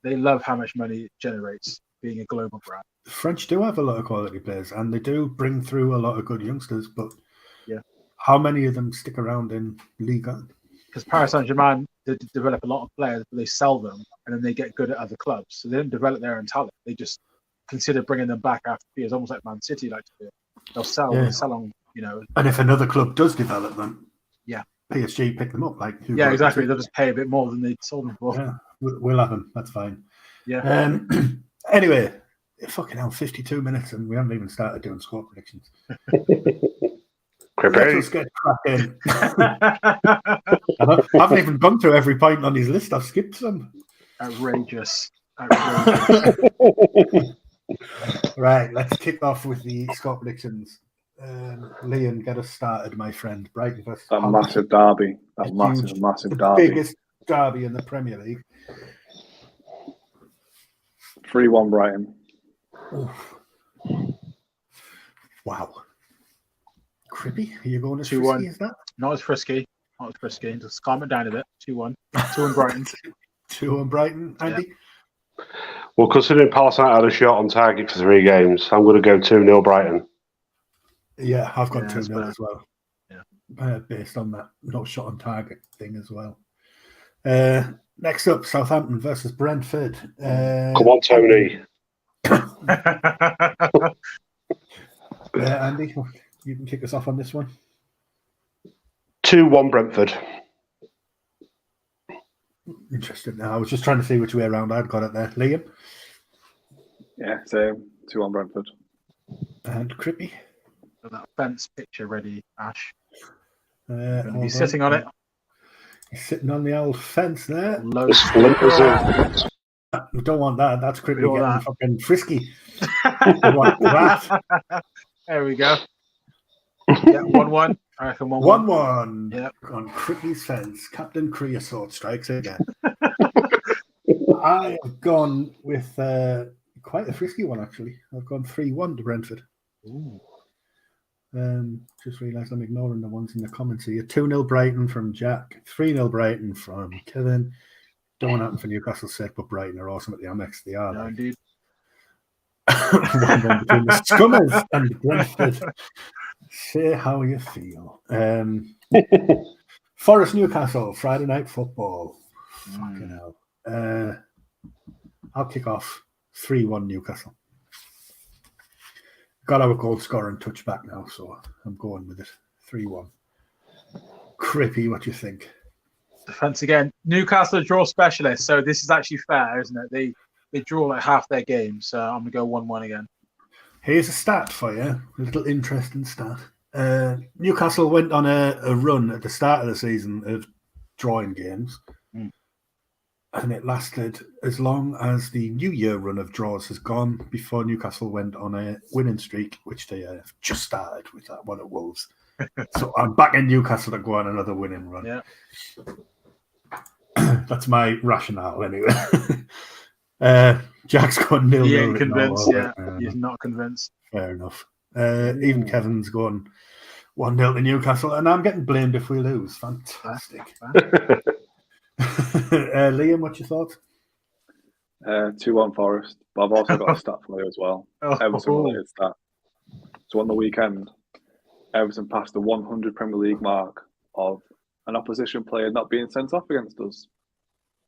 they love how much money it generates being a global brand. The French do have a lot of quality players, and they do bring through a lot of good youngsters. But how many of them stick around in Liga? Because Paris Saint-Germain they develop a lot of players, but they sell them, and then they get good at other clubs. So they don't develop their own talent. They just consider bringing them back after years, almost like Man City like to do. They'll sell on, And if another club does develop them, yeah, PSG pick them up. Exactly. They'll just pay a bit more than they sold them for. Yeah, we'll have them. That's fine. Yeah. Anyway, fucking hell, 52 minutes, and we haven't even started doing score predictions. Let's get cracking. I haven't even gone through every point on his list. I've skipped some. Outrageous. Right, let's kick off with the score predictions. Liam, get us started, my friend. Brighton versus that massive derby. That massive derby. Biggest derby in the Premier League. 3-1 Brighton. Oof. Wow. Crippy, are you going as 2-1. frisky as that? Not as frisky. Just calm it down a bit. 2-1. 2-1 Brighton. 2-1 Brighton. Andy? Yeah. Well, considering Palace had a shot on target for 3 games, I'm going to go 2-0 Brighton. Yeah, I've got 2-0 as well. Yeah. Based on that no shot on target thing as well. Next up, Southampton versus Brentford. Come on, Tony. Andy, you can kick us off on this one. 2-1 Brentford. Interesting. Now, I was just trying to see which way around I'd got it there. Liam? Yeah, same. 2-1 Brentford. And Crippy? Got that fence picture ready, Ash. He's sitting on it. He's sitting on the old fence there. We don't want that. That's Crippy getting fucking frisky. We want that. There we go. Yeah, 1-1. I reckon 1-1. 1-1. Yep. On Crippy's fence. Captain Creosote strikes again. I have gone with quite a frisky one, actually. I've gone 3-1 to Brentford. Ooh. Just realised I'm ignoring the ones in the comments here. 2-0 Brighton from Jack. 3-0 Brighton from Kevin. Don't happen for Newcastle's sake, but Brighton are awesome at the Amex. They are. No, indeed. 1-1 between the Scummers and Brentford. Say how you feel. Forest Newcastle, Friday night football. Fucking hell. I'll kick off 3-1 Newcastle. Got our goal scorer and touchback now, so I'm going with it. 3-1. Crippy, what do you think? Defense again. Newcastle draw specialists, so this is actually fair, isn't it? They draw like half their games, so I'm gonna go 1-1 again. Here's a stat for you, a little interesting stat. Newcastle went on a run at the start of the season of drawing games, and it lasted as long as the New Year run of draws has gone before Newcastle went on a winning streak, which they have just started with that one at Wolves. So I'm back in Newcastle to go on another winning run. Yeah. That's my rationale anyway. Jack's got 0-0. He ain't convinced, he's not convinced. Fair enough. Even Kevin's going 1-0 to Newcastle, and I'm getting blamed if we lose. Fantastic. Liam, what's your thoughts? 2-1 Forest, but I've also got a stat for you as well. Everton related stat. So on the weekend, Everton passed the 100 Premier League mark of an opposition player not being sent off against us.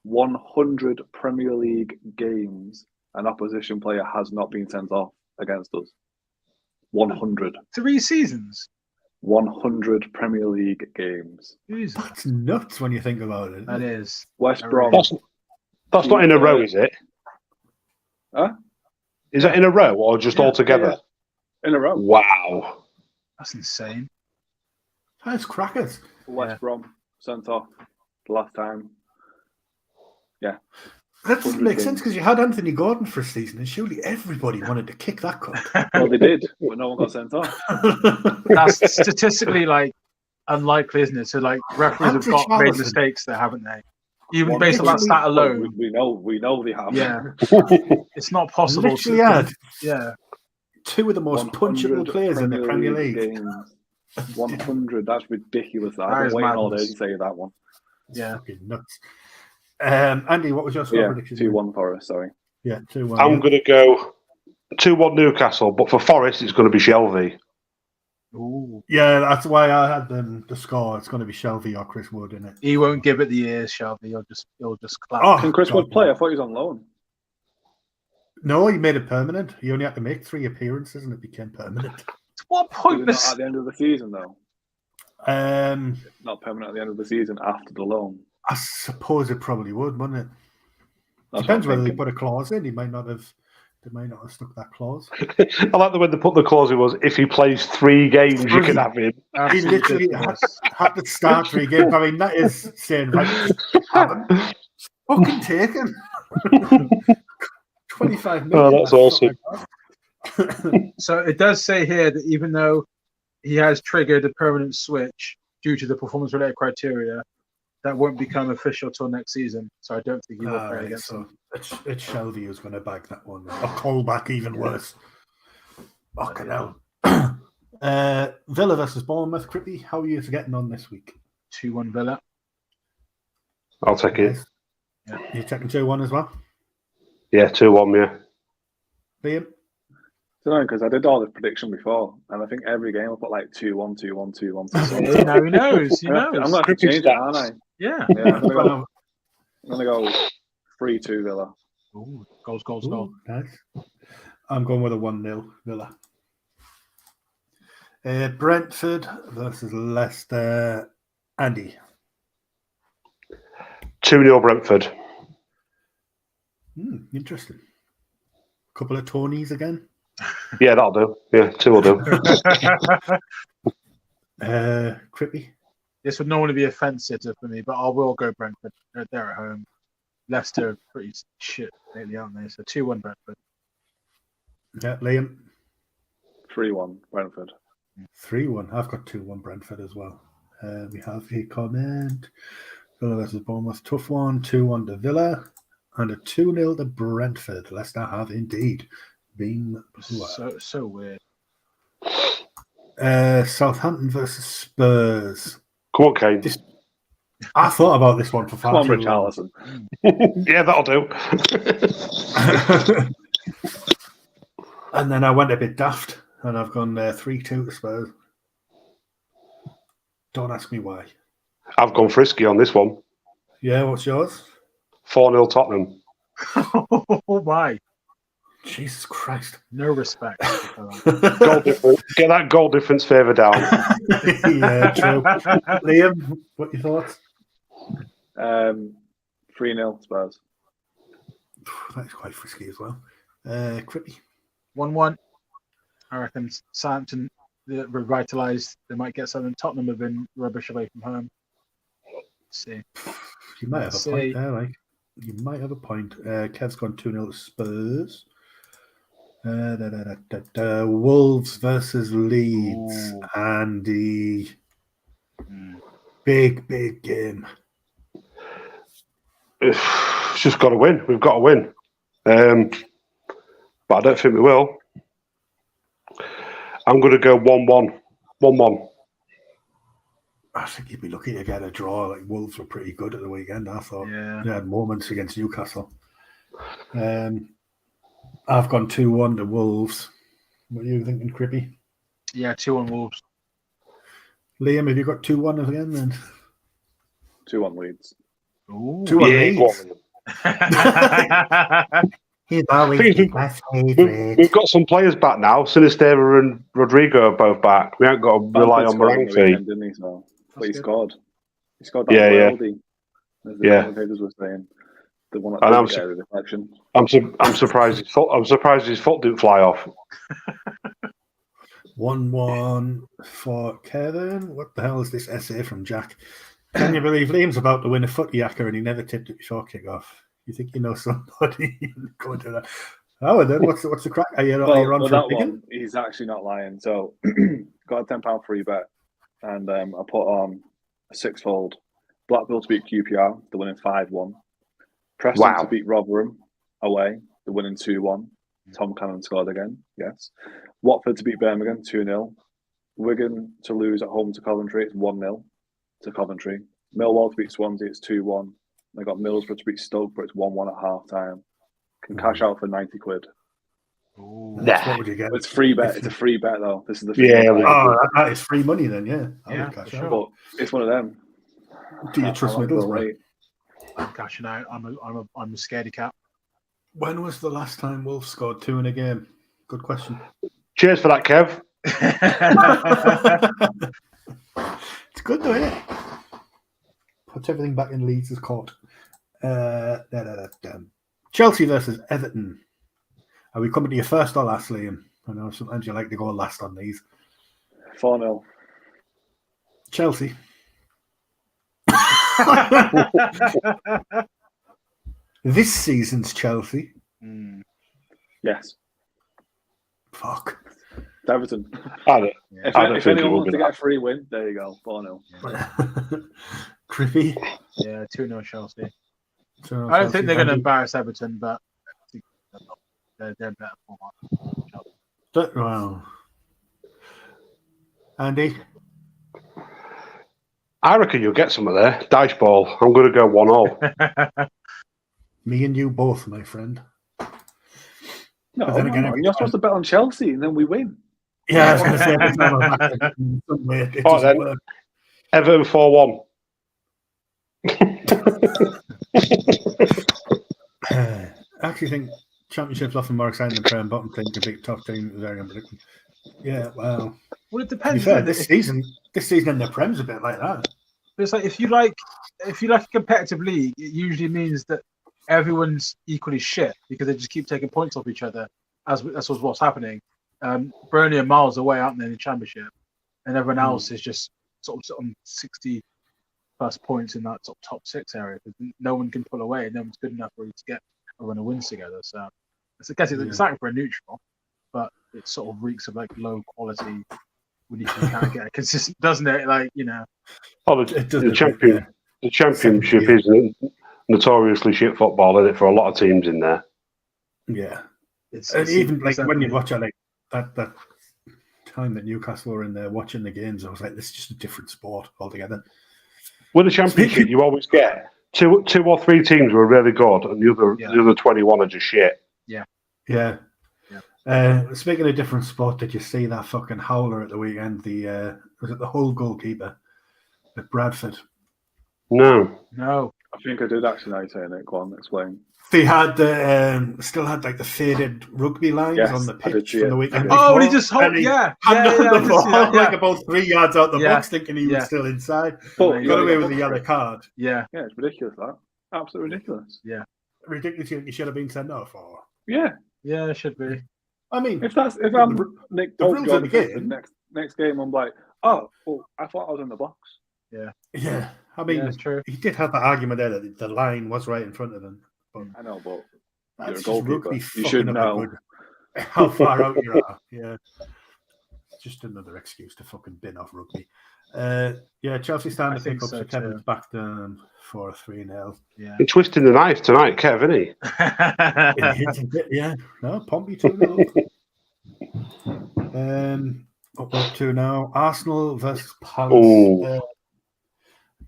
100 Premier League games, an opposition player has not been sent off against us. 100. 3 seasons? 100 Premier League games. Jesus. That's nuts when you think about it. That is. West Brom. That's not in a row, is it? Huh? Is that in a row or just all together? Yeah. In a row. Wow. That's insane. That's crackers. West Brom sent off the last time. Yeah. That doesn't make sense because you had Anthony Gordon for a season and surely everybody wanted to kick that cunt. Well, they did, but no one got sent off. That's statistically unlikely, isn't it? So referees have made mistakes there, haven't they? Even based on that stat alone. We know they have. Yeah. It's not possible. Literally had 2 of the most 100 punchable players in the Premier League. Games. 100. That's ridiculous. That I've been waiting all day to say that one. Yeah. Fucking nuts. Andy, what was your score prediction? 2-1 Forest, sorry. Yeah, 2-1. I'm going to go 2-1 Newcastle, but for Forest, it's going to be Shelvey. Ooh. Yeah, that's why I had the score. It's going to be Shelvey or Chris Wood, isn't it? He won't give it the ears, Shelby. He'll just clap. Oh, Can Chris Wood play? I thought he was on loan. No, he made it permanent. He only had to make 3 appearances and it became permanent. To what point? Not at the end of the season, though. Not permanent at the end of the season after the loan. I suppose it probably would, wouldn't it? That's Depends whether they put a clause in. They might not have stuck that clause. I like the way they put the clause in was if he plays 3 games, you can have him. He literally had to start 3 games. I mean, that is saying, right, fucking taken. 25 million. Oh, that's awesome. So it does say here that even though he has triggered a permanent switch due to the performance-related criteria, that won't become official till next season. So I don't think he will play against them. It's Shelby who's going to bag that one. Or callback, even worse. Fucking hell. Villa versus Bournemouth. Crippy, how are you getting on this week? 2-1 Villa. I'll take it. Yeah. You're taking 2-1 as well? Yeah, 2-1, yeah. Liam? I don't know, because I did all the prediction before, and I think every game I put 2-1, 2-1, 2-1. Now he knows. He knows. I'm going to change that, aren't I? Yeah. I'm going to go 3-2 Villa. Ooh, goals. Nice. I'm going with a 1-0 Villa. Brentford versus Leicester. Andy? 2-0 Brentford. Interesting. Couple of Tonys again? Yeah, that'll do. Yeah, 2 will do. Crippy? This would normally be a fence sitter for me, but I will go Brentford. They're at home. Leicester are pretty shit lately, aren't they? So 2-1 Brentford. Yeah, Liam? 3-1 Brentford. 3-1. I've got 2-1 Brentford as well. We have a comment. Villa versus Bournemouth. Tough one. 2-1 to Villa. And a 2-0 to Brentford. Leicester have indeed been poor. So weird. Southampton versus Spurs. Come on, Kane. I thought about this one for far Come on, too long. Richarlison. Yeah, that'll do. And then I went a bit daft, and I've gone 3-2 to Spurs. Don't ask me why. I've gone frisky on this one. Yeah, what's yours? 4-0 Tottenham. Oh my! Jesus Christ! No respect. Goal difference. Get that goal difference further down. Yeah, true. Liam, what are your thoughts? 3-0 Spurs. That's quite frisky as well. Crippy. 1-1. I reckon Southampton revitalised. They might get something. Tottenham have been rubbish away from home. Let's see. You might have a point there, like. You might have a point. Kev's gone 2-0 to Spurs. Wolves versus Leeds. Ooh. Andy. Big game. It's just got to win. We've got to win. But I don't think we will. I'm going to go 1-1. 1-1. I think you'd be lucky to get a draw. Like Wolves were pretty good at the weekend, I thought. Yeah. They had moments against Newcastle. I've gone 2-1 to Wolves. What are you thinking, Crippy? Yeah, 2-1 Wolves. Liam, have you got 2-1 again then? 2-1 Leeds. Ooh. 2-1 Leeds. He's always my favourite. We've got some players back now. Sinisterra and Rodrigo are both back. We haven't got to rely on Moranti. Didn't he? So, but he scored. He scored that worldie. As the commentators were saying. The one that didn't get a deflection. I'm surprised his foot didn't fly off. 1-1 for Kevin. What the hell is this essay from Jack? Can you believe Liam's about to win a footy yacker and he never tipped it before kick-off? You think you know somebody? Go and do that. Oh, then what's the crack? Are you on for that a one? He's actually not lying. So, got a £10 free bet, and I put on a sixfold. Blackpool to beat QPR, they're winning 5-1. Preston to beat Rotherham away, they're winning 2-1. Tom Cannon scored again, yes. Watford to beat Birmingham, 2-0. Wigan to lose at home to Coventry, it's 1-0 to Coventry. Millwall to beat Swansea, it's 2-1. They got Middlesbrough to beat Stoke, but it's 1-1 at half time. Can cash out for 90 quid. What would you get? It's free bet. It's a free bet though. This is the free bet. Oh, that is free money then, yeah. I would cash out. But it's one of them. Do you trust Middlesbrough? I'm cashing out. I'm a scaredy cat. When was the last time Wolves scored 2 in a game? Good question. Cheers for that, Kev. It's good though, isn't it? Puts everything back in Leeds' court. Chelsea versus Everton. Are we coming to you first or last, Liam? I know sometimes you like to go last on these. 4-0. Chelsea. This season's Chelsea. Yes. Fuck. It's Everton. If anyone wants to get a free win, there you go. 4-0. Crippy. Yeah, 2-0 Chelsea. I don't Chelsea. think they're going to embarrass Everton, but I think they're better format. Wow. Andy? I reckon you'll get some of there. Dice ball. I'm going to go 1-0. Me and you both, my friend. No, you're supposed to bet on Chelsea and then we win. Yeah, I was going to say every time I'm back in some way, it doesn't work. Everton 4-1. I actually think Championship's often more exciting than Prem bottom team can beat top team. Very unpredictable. Yeah, well. Well, it depends. To be fair, this season in the Prem's a bit like that. But it's like if you like a competitive league, it usually means that everyone's equally shit because they just keep taking points off each other. That's what's happening. Burnley are miles away, aren't they, in the Championship? And everyone else is just sort of on 60 plus points in that sort of top 6 area. No one can pull away. No one's good enough for you to get a run of wins together. So I guess it's like for a neutral, but it sort of reeks of like low quality when you can't get a consistent, doesn't it? Like, you know. Oh, the championship is notoriously shit football, isn't it, for a lot of teams in there? Yeah. It's even like when you watch it, like that time that Newcastle were in there watching the games, I was like, this is just a different sport altogether. With the Championship, you always get two or three teams who are really good, and the other 21 are just shit. Yeah. Speaking of different sport, did you see that fucking howler at the weekend? Was it the Hull goalkeeper at Bradford? No. I think I did actually. Now you're saying it. Go on, explain. They had still had like the faded rugby lines on the pitch from the weekend. Oh, and he just hold, like about 3 yards out the box, thinking he was still inside. But got away with a yellow card. Yeah, it's ridiculous. That absolutely ridiculous. Yeah, ridiculous. He should have been sent off. Or yeah, it should be. I mean, if I'm Nick, the rules of the game. Next game, I'm like, oh, well, I thought I was in the box. Yeah. I mean, it's true. He did have that argument there that the line was right in front of him. But I know, but you're a goalkeeper. You should know how far out you are. Yeah, it's just another excuse to fucking bin off rugby. Chelsea stand to pick up so Kevin's back down for a 3-0. Yeah, he's twisting the knife tonight, Kev, isn't he? Pompey 2-0. Up 2 now. Arsenal versus Palace.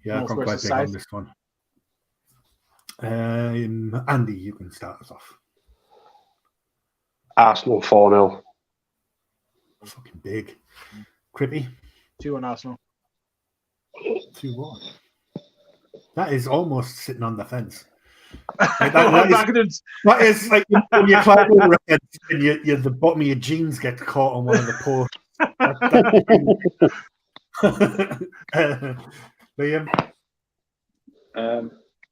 I can't quite big on this one. Andy, you can start us off. Arsenal 4-0. Fucking big. Crippy? 2-1 Arsenal. 2-1. That is almost sitting on the fence. That is like when you climb over a fence and the bottom of your jeans get caught on one of the posts. Liam?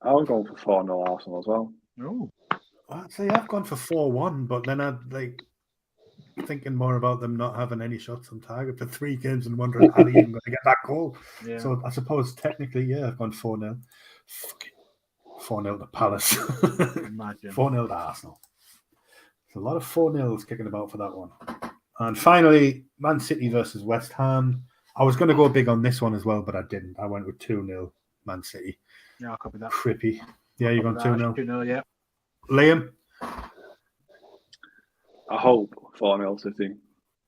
I'm going for 4-0 Arsenal as well. Oh, I'd say I've gone for 4-1, but then I'd like thinking more about them not having any shots on target for 3 games and wondering how they're even going to get that goal. Yeah. So I suppose technically, I've gone 4-0. Fucking 4-0 to Palace. Imagine 4-0 to Arsenal. There's a lot of 4-0s kicking about for that one. And finally, Man City versus West Ham. I was going to go big on this one as well, but I didn't. I went with 2-0 Man City. Yeah, I'll copy that. Crippy. Yeah, you've gone 2-0. 2-0, yeah. Liam? I hope 4-0 City,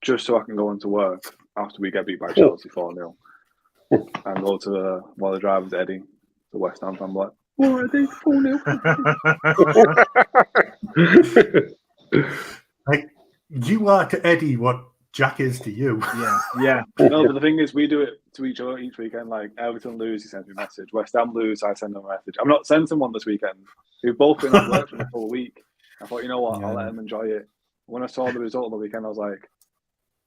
just so I can go into work after we get beat by Chelsea 4-0 and go to one of the drivers, Eddie, the West Ham fan, like, what are they, 4-0? Like, you are to Eddie what Jack is to you. Yeah. No, but the thing is, we do it to each other each weekend. Like, Everton lose, he sends me a message. West Ham lose, I send him a message. I'm not sending one this weekend. We've both been at work for the full week. I thought, you know what, I'll let him enjoy it. When I saw the result of the weekend, I was like,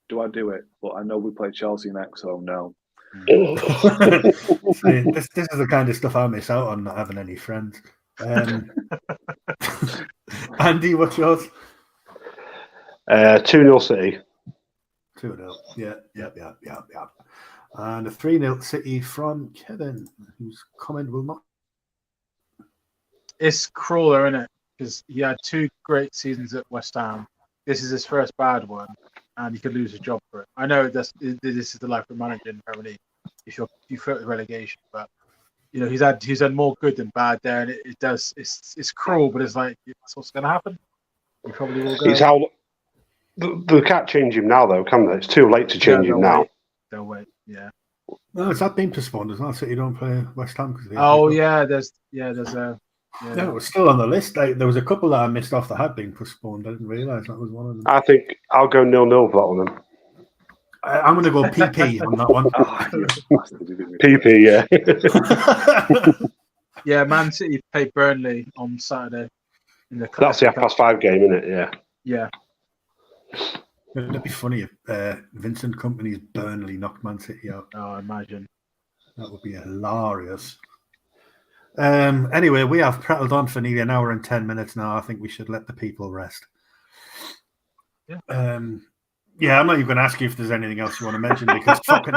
do I do it? But I know we play Chelsea next, so no. See, this is the kind of stuff I miss out on, not having any friends. Andy, what's yours? 2-0 City. 2-0. Yeah. And a 3-0 City from Kevin, whose comment will not. It's crueler, isn't it? Because he had 2 great seasons at West Ham. This is his first bad one, and he could lose his job for it. I know this is the life of a manager in the Premier League. If you flirt with relegation, but he's had more good than bad there, and it's cruel, but it's like that's what's going to happen. He probably will go. They can't change him now, though, can they? It's too late to change him now. They'll wait. Yeah. No, has that been postponed as well? City don't play West Ham because. There's a. Yeah. No, it was still on the list. There was a couple that I missed off that had been postponed. I didn't realise that was one of them. I think I'll go 0-0 for that one then. I'm going to go PP on that one. PP, yeah. Yeah, Man City play Burnley on Saturday. That's the 5:30 game, isn't it? Yeah. Yeah. It'd be funny if Vincent Kompany's Burnley knocked Man City out. Oh, I imagine. That would be hilarious. Anyway, we have prattled on for nearly an hour and 10 minutes now. I think we should let the people rest. Yeah. I'm not even going to ask you if there's anything else you want to mention because fucking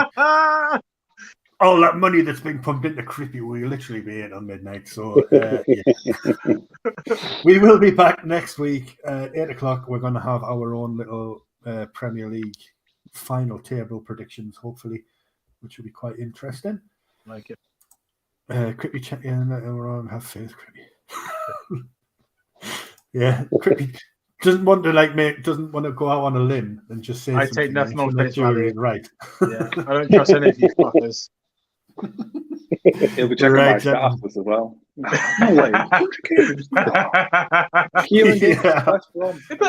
all that money that's been pumped into Crippy will literally be in on midnight. So, we will be back next week at 8 o'clock. We're going to have our own little Premier League final table predictions, hopefully, which will be quite interesting. Like it. Crippy check in. Have faith, Crippy. Yeah, Crippy. doesn't want to go out on a limb and just say I something. take nothing on the face jury value. is right. Yeah, I don't trust any of you fuckers. He'll be checking my stat afterwards as well. No way. But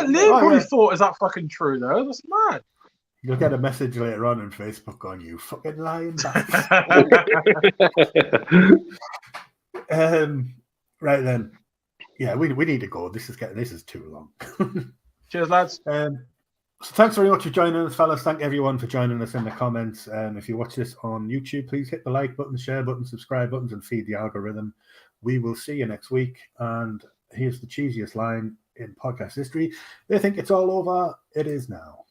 Liam probably thought, is that fucking true though? That's mad. You'll get a message later on Facebook going, you fucking lying bastards. Right then. Yeah, we need to go. This is too long. Cheers, lads. So thanks very much for joining us, fellas. Thank everyone for joining us in the comments. If you watch this on YouTube, please hit the like button, share button, subscribe buttons, and feed the algorithm. We will see you next week. And here's the cheesiest line in podcast history. They think it's all over. It is now.